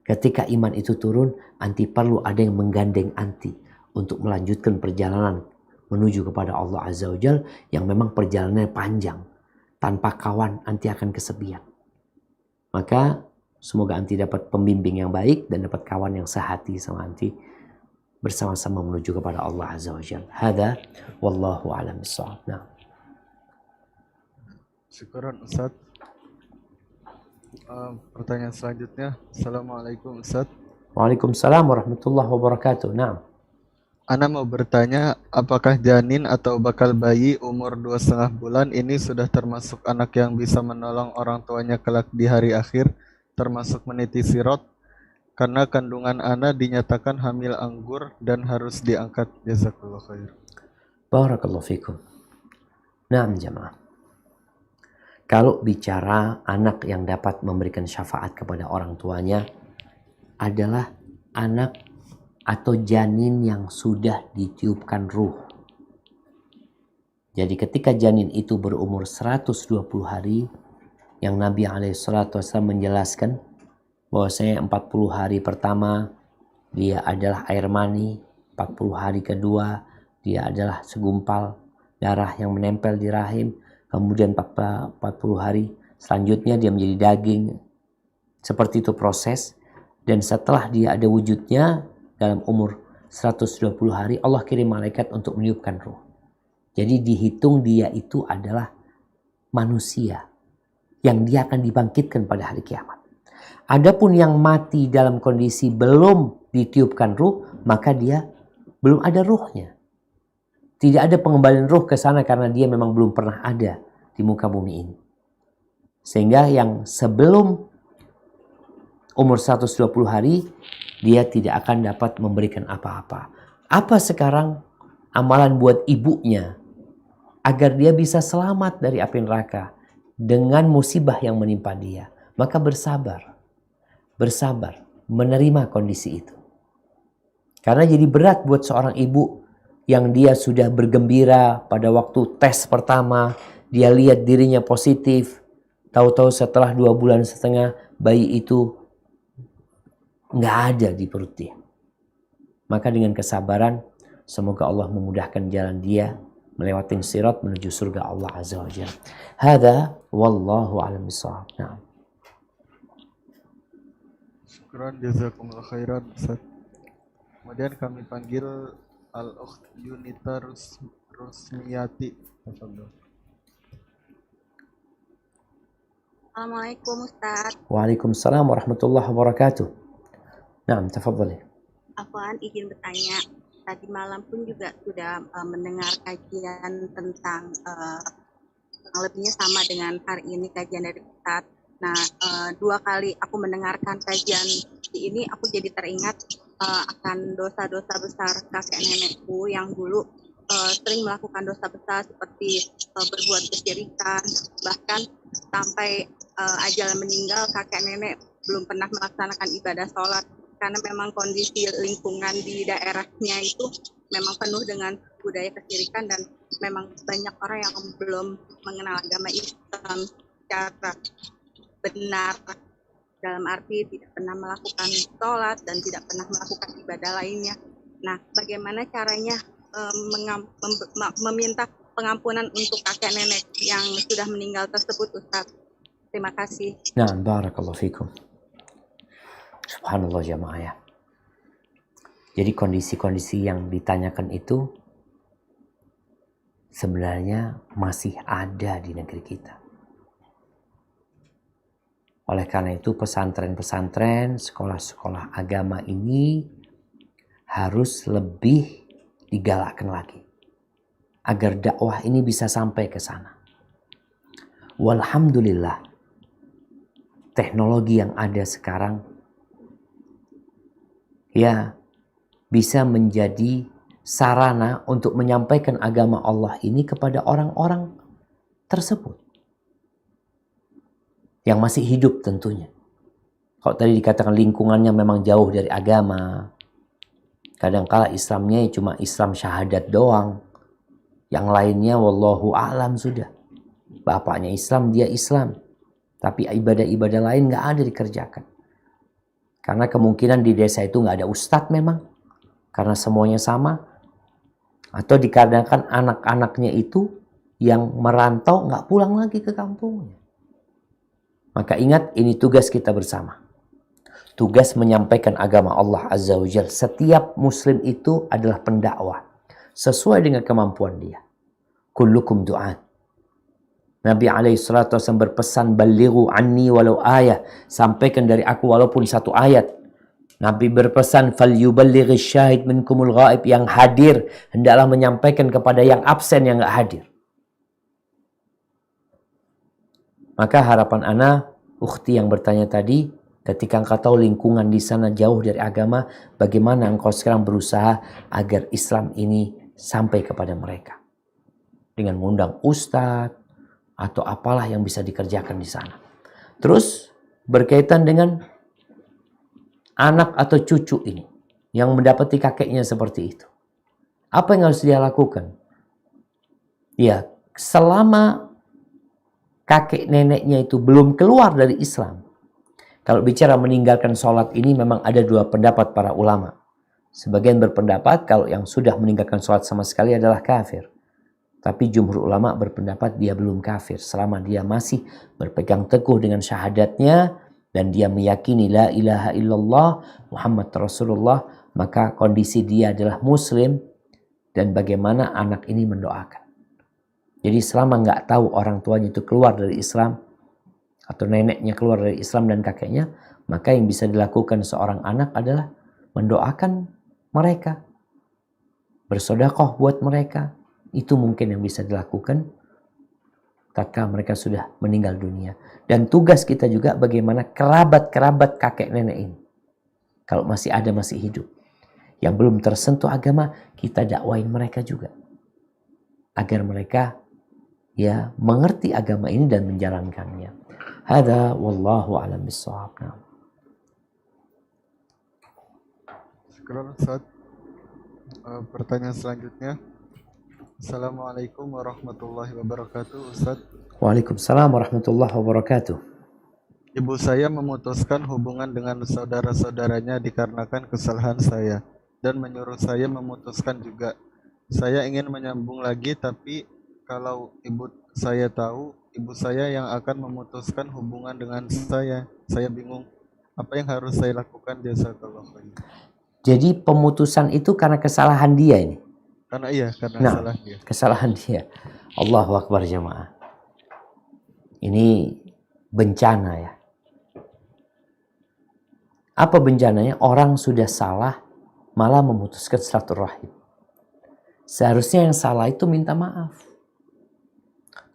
Ketika iman itu turun, anti perlu ada yang menggandeng anti untuk melanjutkan perjalanan menuju kepada Allah Azza wa Jal yang memang perjalanannya panjang. Tanpa kawan, anti akan kesepian. Maka semoga anti dapat pembimbing yang baik dan dapat kawan yang sehati sama anti bersama-sama menuju kepada Allah Azza wa Jal. Hada wallahu a'lam bissawab. Nah. Syukuran Ustaz. Pertanyaan selanjutnya. Assalamualaikum Ustaz. Waalaikumsalam warahmatullahi wabarakatuh. Nah. Ana mau bertanya, apakah janin atau bakal bayi umur 2,5 bulan ini sudah termasuk anak yang bisa menolong orang tuanya kelak di hari akhir, termasuk meniti sirot? Karena kandungan Ana dinyatakan hamil anggur dan harus diangkat. Jazakallah khair. Barakallahu fikum. Nah, jamaah. Kalau bicara anak yang dapat memberikan syafaat kepada orang tuanya adalah anak atau janin yang sudah ditiupkan ruh. Jadi ketika janin itu berumur 120 hari, yang Nabi SAW menjelaskan bahwasanya 40 hari pertama dia adalah air mani, 40 hari kedua dia adalah segumpal darah yang menempel di rahim, kemudian 40 hari selanjutnya dia menjadi daging. Seperti itu proses. Dan setelah dia ada wujudnya dalam umur 120 hari, Allah kirim malaikat untuk meniupkan ruh. Jadi dihitung dia itu adalah manusia yang dia akan dibangkitkan pada hari kiamat. Adapun yang mati dalam kondisi belum ditiupkan ruh, maka dia belum ada ruhnya. Tidak ada pengembalian ruh ke sana karena dia memang belum pernah ada di muka bumi ini. Sehingga yang sebelum umur 120 hari, dia tidak akan dapat memberikan apa-apa. Apa sekarang amalan buat ibunya agar dia bisa selamat dari api neraka dengan musibah yang menimpa dia? Maka bersabar. Bersabar menerima kondisi itu. Karena jadi berat buat seorang ibu yang dia sudah bergembira pada waktu tes pertama, dia lihat dirinya positif, tahu-tahu setelah 2,5 bulan bayi itu nggak ada di perut dia. Maka dengan kesabaran, semoga Allah memudahkan jalan dia melewati sirat menuju surga Allah Azza wa Jalla. Hada wallahu a'lam bishawab. Nah. Syukran, jazakumullah khairan Ustaz. Kemudian kami panggil Al-Ukht Yunita Rusmiyati. Assalamualaikum Ustaz. Waalaikumsalam warahmatullahi wabarakatuh. Naam, tafadhali. Afwan, izin bertanya. Tadi malam pun juga sudah mendengar kajian tentang kurang lebihnya sama dengan hari ini kajian dari Ustaz. Nah, 2 kali aku mendengarkan kajian ini, aku jadi teringat akan dosa-dosa besar kakek nenekku yang dulu sering melakukan dosa besar seperti berbuat kesyirikan, bahkan sampai ajal meninggal kakek nenek belum pernah melaksanakan ibadah sholat. Karena memang kondisi lingkungan di daerahnya itu memang penuh dengan budaya kesyirikan dan memang banyak orang yang belum mengenal agama Islam secara benar, dalam arti tidak pernah melakukan sholat dan tidak pernah melakukan ibadah lainnya. Nah, bagaimana caranya meminta pengampunan untuk kakek nenek yang sudah meninggal tersebut, Ustaz? Terima kasih. Nah, barakallahu fikum. Subhanallah jamaah ya. Jadi kondisi-kondisi yang ditanyakan itu sebenarnya masih ada di negeri kita. Oleh karena itu pesantren-pesantren, sekolah-sekolah agama ini harus lebih digalakkan lagi. Agar dakwah ini bisa sampai ke sana. Walhamdulillah, teknologi yang ada sekarang ya bisa menjadi sarana untuk menyampaikan agama Allah ini kepada orang-orang tersebut yang masih hidup tentunya. Kalau tadi dikatakan lingkungannya memang jauh dari agama, kadangkala Islamnya cuma Islam syahadat doang, Yang lainnya wallahu a'lam sudah. Bapaknya Islam, dia Islam. Tapi ibadah-ibadah lain nggak ada dikerjakan. Karena kemungkinan di desa itu nggak ada ustadz memang. Karena semuanya sama. Atau dikarenakan anak-anaknya itu yang merantau nggak pulang lagi ke kampungnya. Maka ingat, ini tugas kita bersama. Tugas menyampaikan agama Allah Azza wa Jalla. Setiap muslim itu adalah pendakwah. Sesuai dengan kemampuan dia. Kullukum du'an. Nabi SAW berpesan, balighu anni walau ayah. Sampaikan dari aku walaupun satu ayat. Nabi berpesan, falyuballighi syahid minkumul ghaib. Yang hadir, hendaklah menyampaikan kepada yang absen, yang nggak hadir. Maka harapan ana, ukhti yang bertanya tadi, ketika engkau tahu lingkungan di sana jauh dari agama, bagaimana engkau sekarang berusaha agar Islam ini sampai kepada mereka? Dengan mengundang ustadz, atau apalah yang bisa dikerjakan di sana. Terus berkaitan dengan anak atau cucu ini yang mendapati kakeknya seperti itu. Apa yang harus dia lakukan? Ya, selama kakek neneknya itu belum keluar dari Islam. Kalau bicara meninggalkan sholat ini memang ada dua pendapat para ulama. Sebagian berpendapat kalau yang sudah meninggalkan sholat sama sekali adalah kafir. Tapi jumhur ulama berpendapat dia belum kafir selama dia masih berpegang teguh dengan syahadatnya dan dia meyakini la ilaha illallah Muhammad Rasulullah, maka kondisi dia adalah muslim. Dan bagaimana anak ini mendoakan. Jadi selama nggak tahu orang tuanya itu keluar dari Islam atau neneknya keluar dari Islam dan kakeknya, maka yang bisa dilakukan seorang anak adalah mendoakan mereka, bersedekah buat mereka. Itu mungkin yang bisa dilakukan tatkala mereka sudah meninggal dunia. Dan tugas kita juga bagaimana kerabat-kerabat kakek nenek ini, kalau masih ada, masih hidup, yang belum tersentuh agama, kita dakwain mereka juga agar mereka ya mengerti agama ini dan menjalankannya. Hada wallahu a'lam bissawab. Sekarang saat pertanyaan selanjutnya. Assalamualaikum warahmatullahi wabarakatuh, Ustaz. Waalaikumsalam warahmatullahi wabarakatuh. Ibu saya memutuskan hubungan dengan saudara-saudaranya dikarenakan kesalahan saya dan menyuruh saya memutuskan juga. Saya ingin menyambung lagi, tapi kalau ibu saya tahu, ibu saya yang akan memutuskan hubungan dengan saya bingung. Apa yang harus saya lakukan? Jazakallahu khairan. Jadi pemutusan itu karena kesalahan dia ini. Karena salah dia. Kesalahan dia. Allahu Akbar jemaah. Ini bencana ya. Apa bencananya? Orang sudah salah malah memutuskan silaturahim. Seharusnya yang salah itu minta maaf.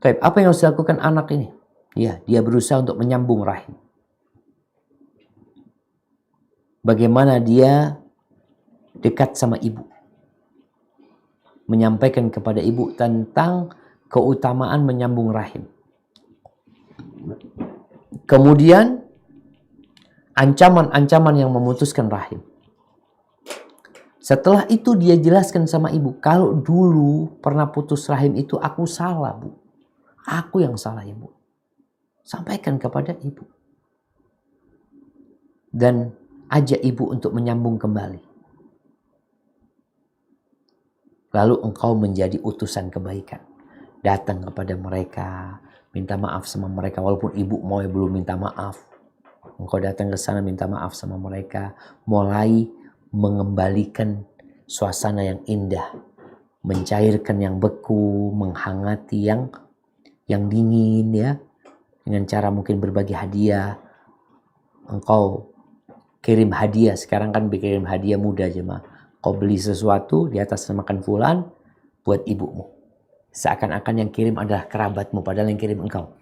Baik, apa yang harus dilakukan anak ini? Ya, dia berusaha untuk menyambung rahim. Bagaimana dia dekat sama ibu. Menyampaikan kepada ibu tentang keutamaan menyambung rahim. Kemudian ancaman-ancaman yang memutuskan rahim. Setelah itu dia jelaskan sama ibu, kalau dulu pernah putus rahim itu aku salah, Bu. Aku yang salah, Ibu. Sampaikan kepada ibu. Dan ajak ibu untuk menyambung kembali. Lalu engkau menjadi utusan kebaikan. Datang kepada mereka, minta maaf sama mereka. Walaupun ibu mau belum minta maaf. Engkau datang ke sana minta maaf sama mereka. Mulai mengembalikan suasana yang indah. Mencairkan yang beku, menghangati yang dingin ya. Dengan cara mungkin berbagi hadiah. Engkau kirim hadiah. Sekarang kan kirim hadiah mudah jemaah. Kau beli sesuatu di atas namakan fulan buat ibumu. Seakan-akan yang kirim adalah kerabatmu, padahal yang kirim engkau.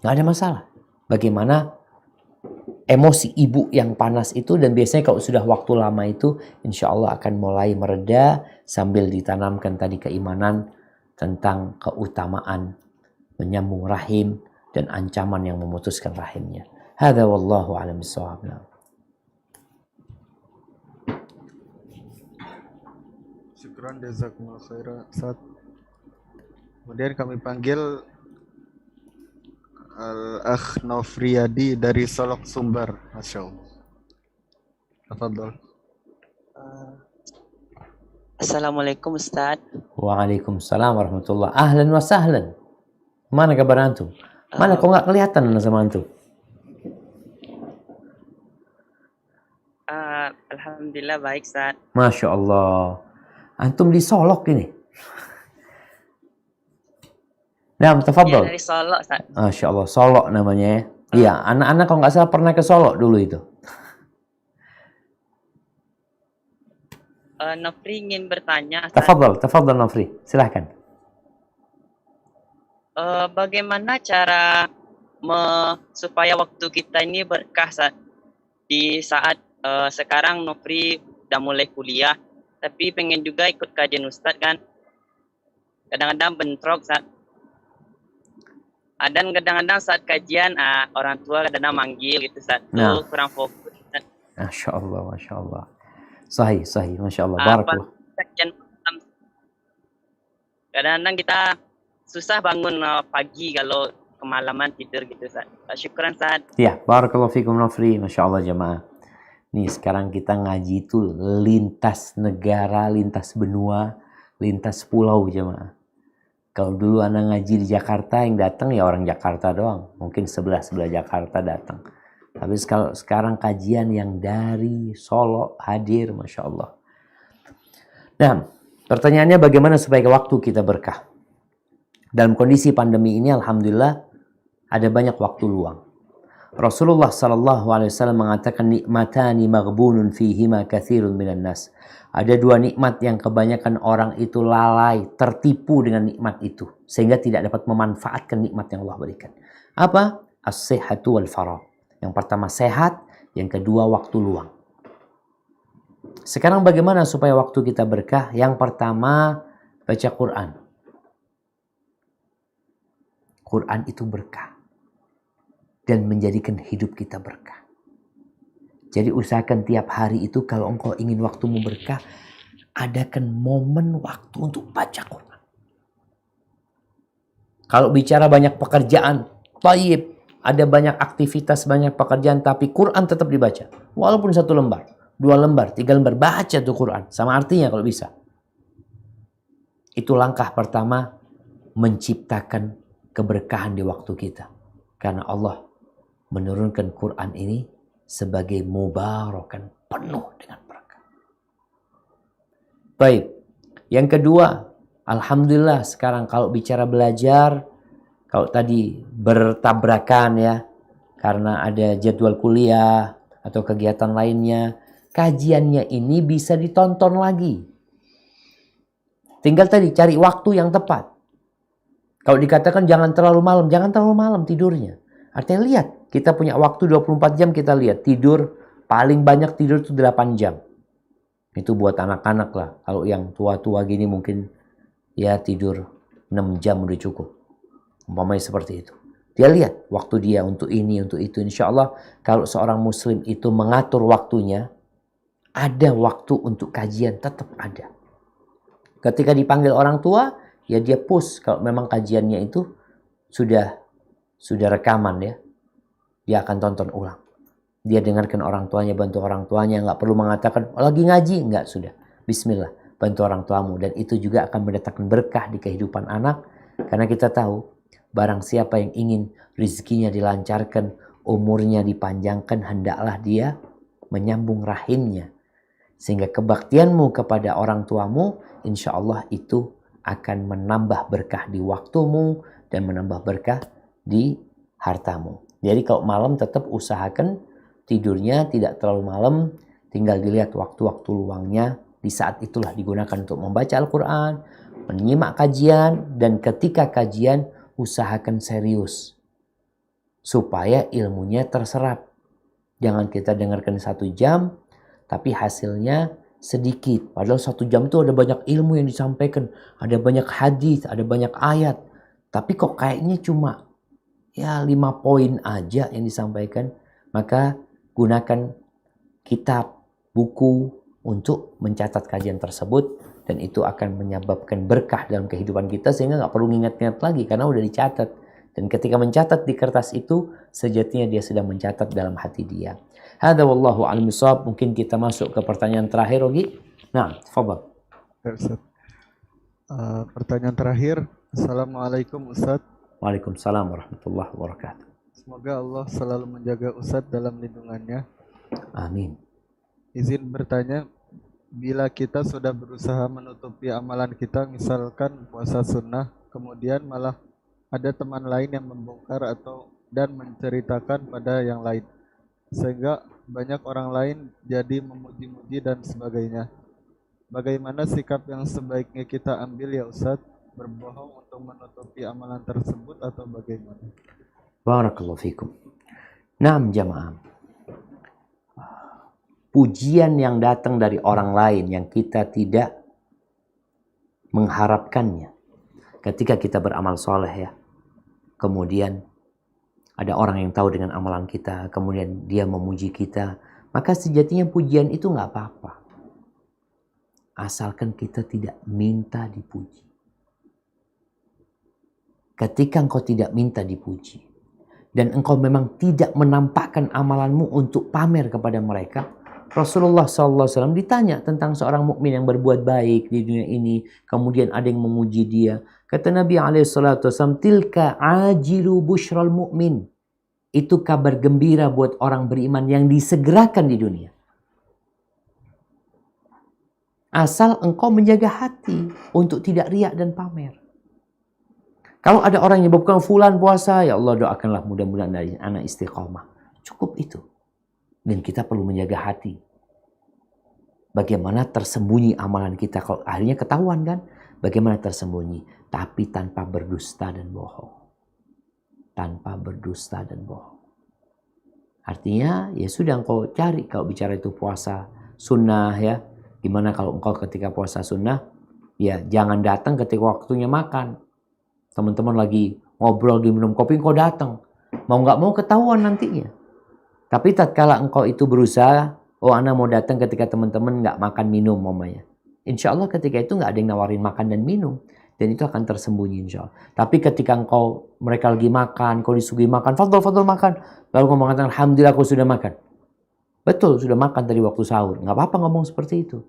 Nggak ada masalah. Bagaimana emosi ibu yang panas itu, dan biasanya kalau sudah waktu lama itu, insya Allah akan mulai mereda sambil ditanamkan tadi keimanan tentang keutamaan menyambung rahim dan ancaman yang memutuskan rahimnya. Hadza wallahu a'lam bissawab. Syukran jazakumullah khairan. Saat Kemudian kami panggil Al-Akh Nofriyadi dari Solok Sumbar. Masya Allah. Tafadhol. Assalamualaikum Ustaz. Waalaikumsalam warahmatullah. Ahlan wa sahlan. Mana kabar antum? Mana kok nggak kelihatan sama antum? Alhamdulillah baik Ustaz. Masya Allah. Antum di Solok ini. Nah, Ya tafadhol. dari Solo Ustaz. Masya Allah, Solok namanya ya. Iya, anak-anak kalau nggak salah pernah ke Solok dulu itu. Nofri ingin bertanya Ustaz, Tafadhol Nafri. Silahkan. bagaimana cara supaya waktu kita ini berkah Ustaz? Di saat sekarang Nofri udah mulai kuliah, tapi pengen juga ikut kajian Ustaz kan. Kadang-kadang bentrok Ustaz. Dan kadang-kadang saat kajian orang tua kadang-kadang manggil gitu Ustaz. Nah. Tuh kurang fokus Ustaz. Masya Allah, Masya Allah. Sahih, Masya Allah. Apa Barakallah. kajian malam. Kadang-kadang kita susah bangun pagi kalau kemalaman tidur gitu Ustaz. Syukran Ustaz. Ya, barakallahu fikum Nafri. Masya Allah jamaah. Nih sekarang kita ngaji itu lintas negara, lintas benua, lintas pulau jamaah. Kalau dulu anak ngaji di Jakarta yang datang ya orang Jakarta doang. Mungkin sebelah Jakarta datang. Tapi sekarang kajian yang dari Solo hadir, Masya Allah. Nah, pertanyaannya bagaimana supaya waktu kita berkah? Dalam kondisi pandemi ini, Alhamdulillah, ada banyak waktu luang. Rasulullah SAW mengatakan, nikmatani maghbunun fihima kathirun minan nas. Ada dua nikmat yang kebanyakan orang itu lalai, tertipu dengan nikmat itu. Sehingga tidak dapat memanfaatkan nikmat yang Allah berikan. Apa? As-sihhatu wal faragh. Yang pertama sehat, yang kedua waktu luang. Sekarang bagaimana supaya waktu kita berkah? Yang pertama, baca Quran. Quran itu berkah. Dan menjadikan hidup kita berkah. Jadi usahakan tiap hari itu kalau engkau ingin waktumu berkah, adakan momen waktu untuk baca Quran. Kalau bicara banyak pekerjaan, taib, ada banyak aktivitas, banyak pekerjaan, tapi Quran tetap dibaca. Walaupun 1 lembar, 2 lembar, 3 lembar, baca tuh Quran. Sama artinya kalau bisa. Itu langkah pertama menciptakan keberkahan di waktu kita. Karena Allah menurunkan Quran ini sebagai mubarakan, penuh dengan berkah. Baik. Yang kedua, alhamdulillah sekarang kalau bicara belajar, kalau tadi bertabrakan ya, karena ada jadwal kuliah atau kegiatan lainnya, kajiannya ini bisa ditonton lagi. Tinggal tadi cari waktu yang tepat. Kalau dikatakan jangan terlalu malam tidurnya. Artinya lihat, kita punya waktu 24 jam kita lihat. Tidur, paling banyak tidur itu 8 jam. Itu buat anak-anak lah. Kalau yang tua-tua gini mungkin ya tidur 6 jam udah cukup. Umpamanya seperti itu. Dia lihat waktu dia untuk ini, untuk itu. Insya Allah kalau seorang muslim itu mengatur waktunya, ada waktu untuk kajian tetap ada. Ketika dipanggil orang tua, ya dia push kalau memang kajiannya itu sudah rekaman ya. Dia akan tonton ulang. Dia dengarkan orang tuanya, bantu orang tuanya. Nggak perlu mengatakan, lagi ngaji. Nggak, sudah. Bismillah, bantu orang tuamu. Dan itu juga akan mendatangkan berkah di kehidupan anak. Karena kita tahu, barang siapa yang ingin rezekinya dilancarkan, umurnya dipanjangkan, hendaklah dia menyambung rahimnya. Sehingga kebaktianmu kepada orang tuamu, insya Allah itu akan menambah berkah di waktumu dan menambah berkah di hartamu. Jadi kalau malam tetap usahakan tidurnya tidak terlalu malam, tinggal dilihat waktu-waktu luangnya, di saat itulah digunakan untuk membaca Al-Quran, menyimak kajian, dan ketika kajian usahakan serius supaya ilmunya terserap. Jangan kita dengarkan 1 jam tapi hasilnya sedikit. Padahal 1 jam itu ada banyak ilmu yang disampaikan, ada banyak hadis, ada banyak ayat. Tapi kok kayaknya cuma ya 5 poin aja yang disampaikan. Maka gunakan kitab, buku untuk mencatat kajian tersebut dan itu akan menyebabkan berkah dalam kehidupan kita sehingga nggak perlu ingat-ingat lagi karena udah dicatat. Dan ketika mencatat di kertas itu, sejatinya dia sedang mencatat dalam hati dia. Hadza wallahu a'lam bishawab. Mungkin kita masuk ke pertanyaan terakhir, Ogi. Nah, tafadhal. Ya, Ustaz. Pertanyaan terakhir. Assalamualaikum Ustaz. Waalaikumsalam warahmatullahi wabarakatuh. Semoga Allah selalu menjaga Ustadz dalam lindungannya. Amin. Izin bertanya, bila kita sudah berusaha menutupi amalan kita, misalkan puasa sunnah, kemudian malah ada teman lain yang membongkar dan menceritakan pada yang lain, sehingga banyak orang lain jadi memuji-muji dan sebagainya. Bagaimana sikap yang sebaiknya kita ambil ya Ustadz? Berbohong untuk menutupi amalan tersebut atau bagaimana? Barakallahu fikum. Naam jamaah. Pujian yang datang dari orang lain yang kita tidak mengharapkannya. Ketika kita beramal soleh ya. Kemudian ada orang yang tahu dengan amalan kita. Kemudian dia memuji kita. Maka sejatinya pujian itu nggak apa-apa. Asalkan kita tidak minta dipuji. Ketika engkau tidak minta dipuji. Dan engkau memang tidak menampakkan amalanmu untuk pamer kepada mereka. Rasulullah SAW ditanya tentang seorang mukmin yang berbuat baik di dunia ini. Kemudian ada yang memuji dia. Kata Nabi SAW, tilka ajilu bushral mu'min. Itu kabar gembira buat orang beriman yang disegerakan di dunia. Asal engkau menjaga hati untuk tidak riak dan pamer. Kalau ada orang yang bukan fulan puasa, ya Allah doakanlah mudah-mudahan dari anak istiqomah. Cukup itu. Dan kita perlu menjaga hati. Bagaimana tersembunyi amalan kita. Kalau akhirnya ketahuan kan. Bagaimana tersembunyi. Tapi tanpa berdusta dan bohong. Tanpa berdusta dan bohong. Artinya ya sudah engkau cari. Kalau bicara itu puasa sunnah ya. Gimana kalau engkau ketika puasa sunnah. Ya jangan datang ketika waktunya makan. Teman-teman lagi ngobrol, lagi minum kopi, engkau datang. Mau nggak mau ketahuan nantinya. Tapi tatkala engkau itu berusaha, oh anak mau datang ketika teman-teman nggak makan minum mamanya. Insya Allah ketika itu nggak ada yang nawarin makan dan minum. Dan itu akan tersembunyi insya Allah. Tapi ketika mereka lagi makan, kau disuguhi makan, fadol makan. Lalu kau mengatakan, alhamdulillah aku sudah makan. Betul, sudah makan tadi waktu sahur. Nggak apa-apa ngomong seperti itu.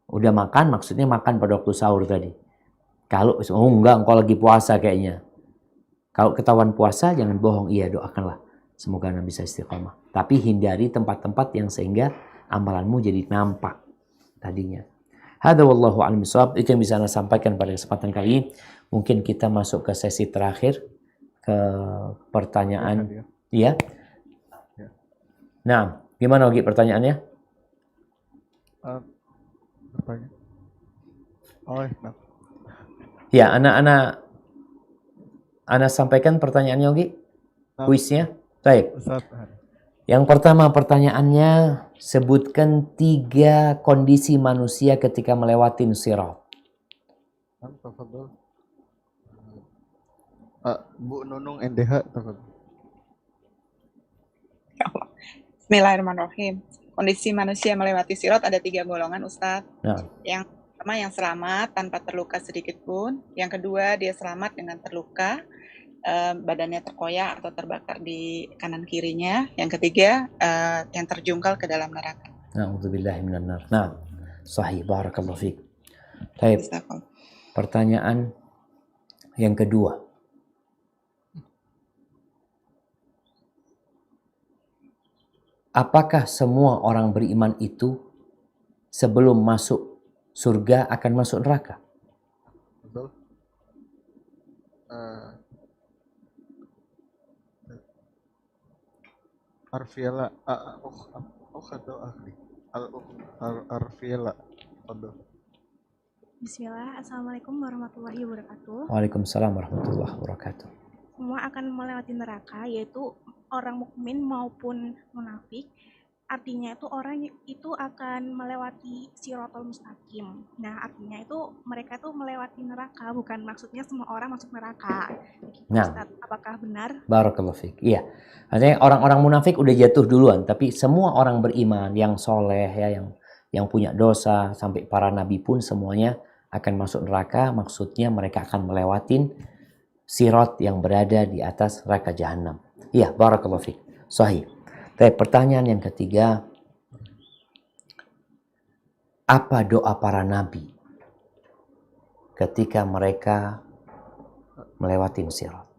Udah makan, maksudnya makan pada waktu sahur tadi. Kalau enggak, engkau lagi puasa kayaknya. Kalau ketahuan puasa, jangan bohong. Iya, doakanlah. Semoga Anda bisa istiqomah. Tapi hindari tempat-tempat yang sehingga amalanmu jadi nampak tadinya. Hadza wallahu a'lam bishawab. Itu yang bisa Anda sampaikan pada kesempatan kali ini. Mungkin kita masuk ke sesi terakhir. Ke pertanyaan. Iya. Nah, gimana Ogi pertanyaannya? Pertanyaan. Oh, nah. Ya, anak-anak sampaikan pertanyaannya, Ogi. Kuisnya. Baik. Yang pertama pertanyaannya, sebutkan 3 kondisi manusia ketika melewati sirat. Bu Nunung NDH. Bismillahirrahmanirrahim. Kondisi manusia melewati sirat ada 3 golongan, Ustadz. Nah. Yang pertama yang selamat tanpa terluka sedikit pun. Yang kedua dia selamat dengan terluka, badannya terkoyak atau terbakar di kanan kirinya. Yang ketiga yang terjungkal ke dalam neraka. Na'udzubillahi minan nar. Nah, sahih, barakallahu fiik. Baik. Pertanyaan yang kedua. Apakah semua orang beriman itu sebelum masuk surga akan masuk neraka? Betul. Arfiela atau ahli Arfiela. Bismillah, Assalamualaikum warahmatullahi wabarakatuh. Waalaikumsalam warahmatullahi wabarakatuh. Semua akan melewati neraka, yaitu orang mukmin maupun munafik. Artinya itu orang itu akan melewati siratal mustaqim. Nah, artinya itu mereka itu melewati neraka, bukan maksudnya semua orang masuk neraka. Nah, Ustaz, apakah benar? Barakallahu fiik. Iya. Artinya orang-orang munafik udah jatuh duluan, tapi semua orang beriman yang soleh ya, yang yang punya dosa, sampai para nabi pun semuanya akan masuk neraka. Maksudnya mereka akan melewatin sirat yang berada di atas neraka jahanam. Iya, barakallahu fiik. Sahih. Tapi pertanyaan yang ketiga, apa doa para nabi ketika mereka melewati sirat?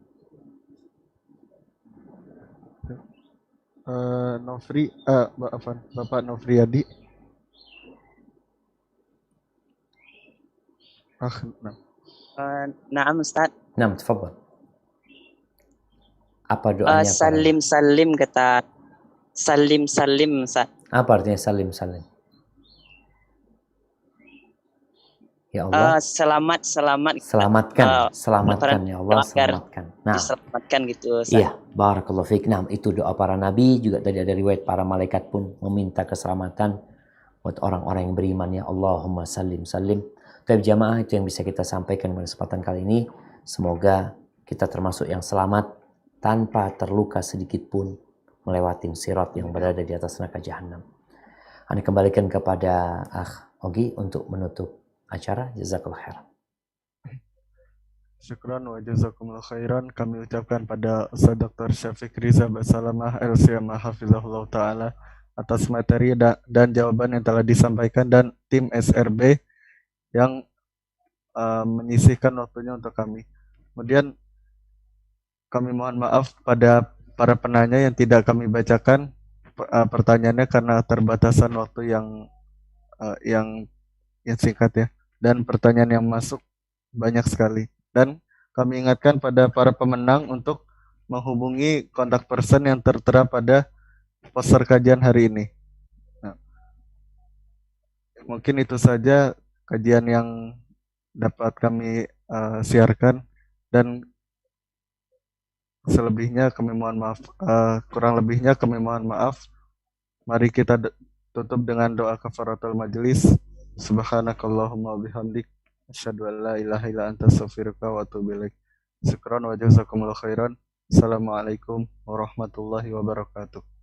Bapak Nofriyadi. Naam Ustaz. Naam, tafadhal. Apa doanya? Salim salim kata salim salim Ustaz. Apa artinya salim salim? Ya Allah, selamatkan ya Allah, selamatkan. Nah, diselamatkan gitu. Iya, barakallahu fiik. Nah, itu doa para nabi, juga tadi ada riwayat para malaikat pun meminta keselamatan buat orang-orang yang beriman, ya Allahumma salim salim. Tapi jamaah, itu yang bisa kita sampaikan pada kesempatan kali ini. Semoga kita termasuk yang selamat tanpa terluka sedikit pun melewati sirat yang berada di atas neraka jahanam. Ana kembalikan kepada Akh Ogi untuk menutup acara. Jazakallah khairan. Syukran wa jazakumullah khairan. Kami ucapkan pada Ustaz Dr. Syafiq Riza Basalamah LCMA Hafizahullah Ta'ala atas materi dan jawaban yang telah disampaikan, dan tim SRB yang menyisihkan waktunya untuk kami. Kemudian kami mohon maaf pada para penanya yang tidak kami bacakan pertanyaannya karena terbatasan waktu yang singkat ya, dan pertanyaan yang masuk banyak sekali. Dan kami ingatkan pada para pemenang untuk menghubungi kontak person yang tertera pada poster kajian hari ini. Nah, mungkin itu saja kajian yang dapat kami siarkan, dan selebihnya kami mohon maaf, kurang lebihnya kami mohon maaf. Mari kita tutup dengan doa kafaratul majelis. Subhanakallahumma bihamdik asyhadu an la ilaha illa anta astaghfiruka wa atubu ilaik. Syukran wa jazakumullah khairan. Assalamualaikum warahmatullahi wabarakatuh.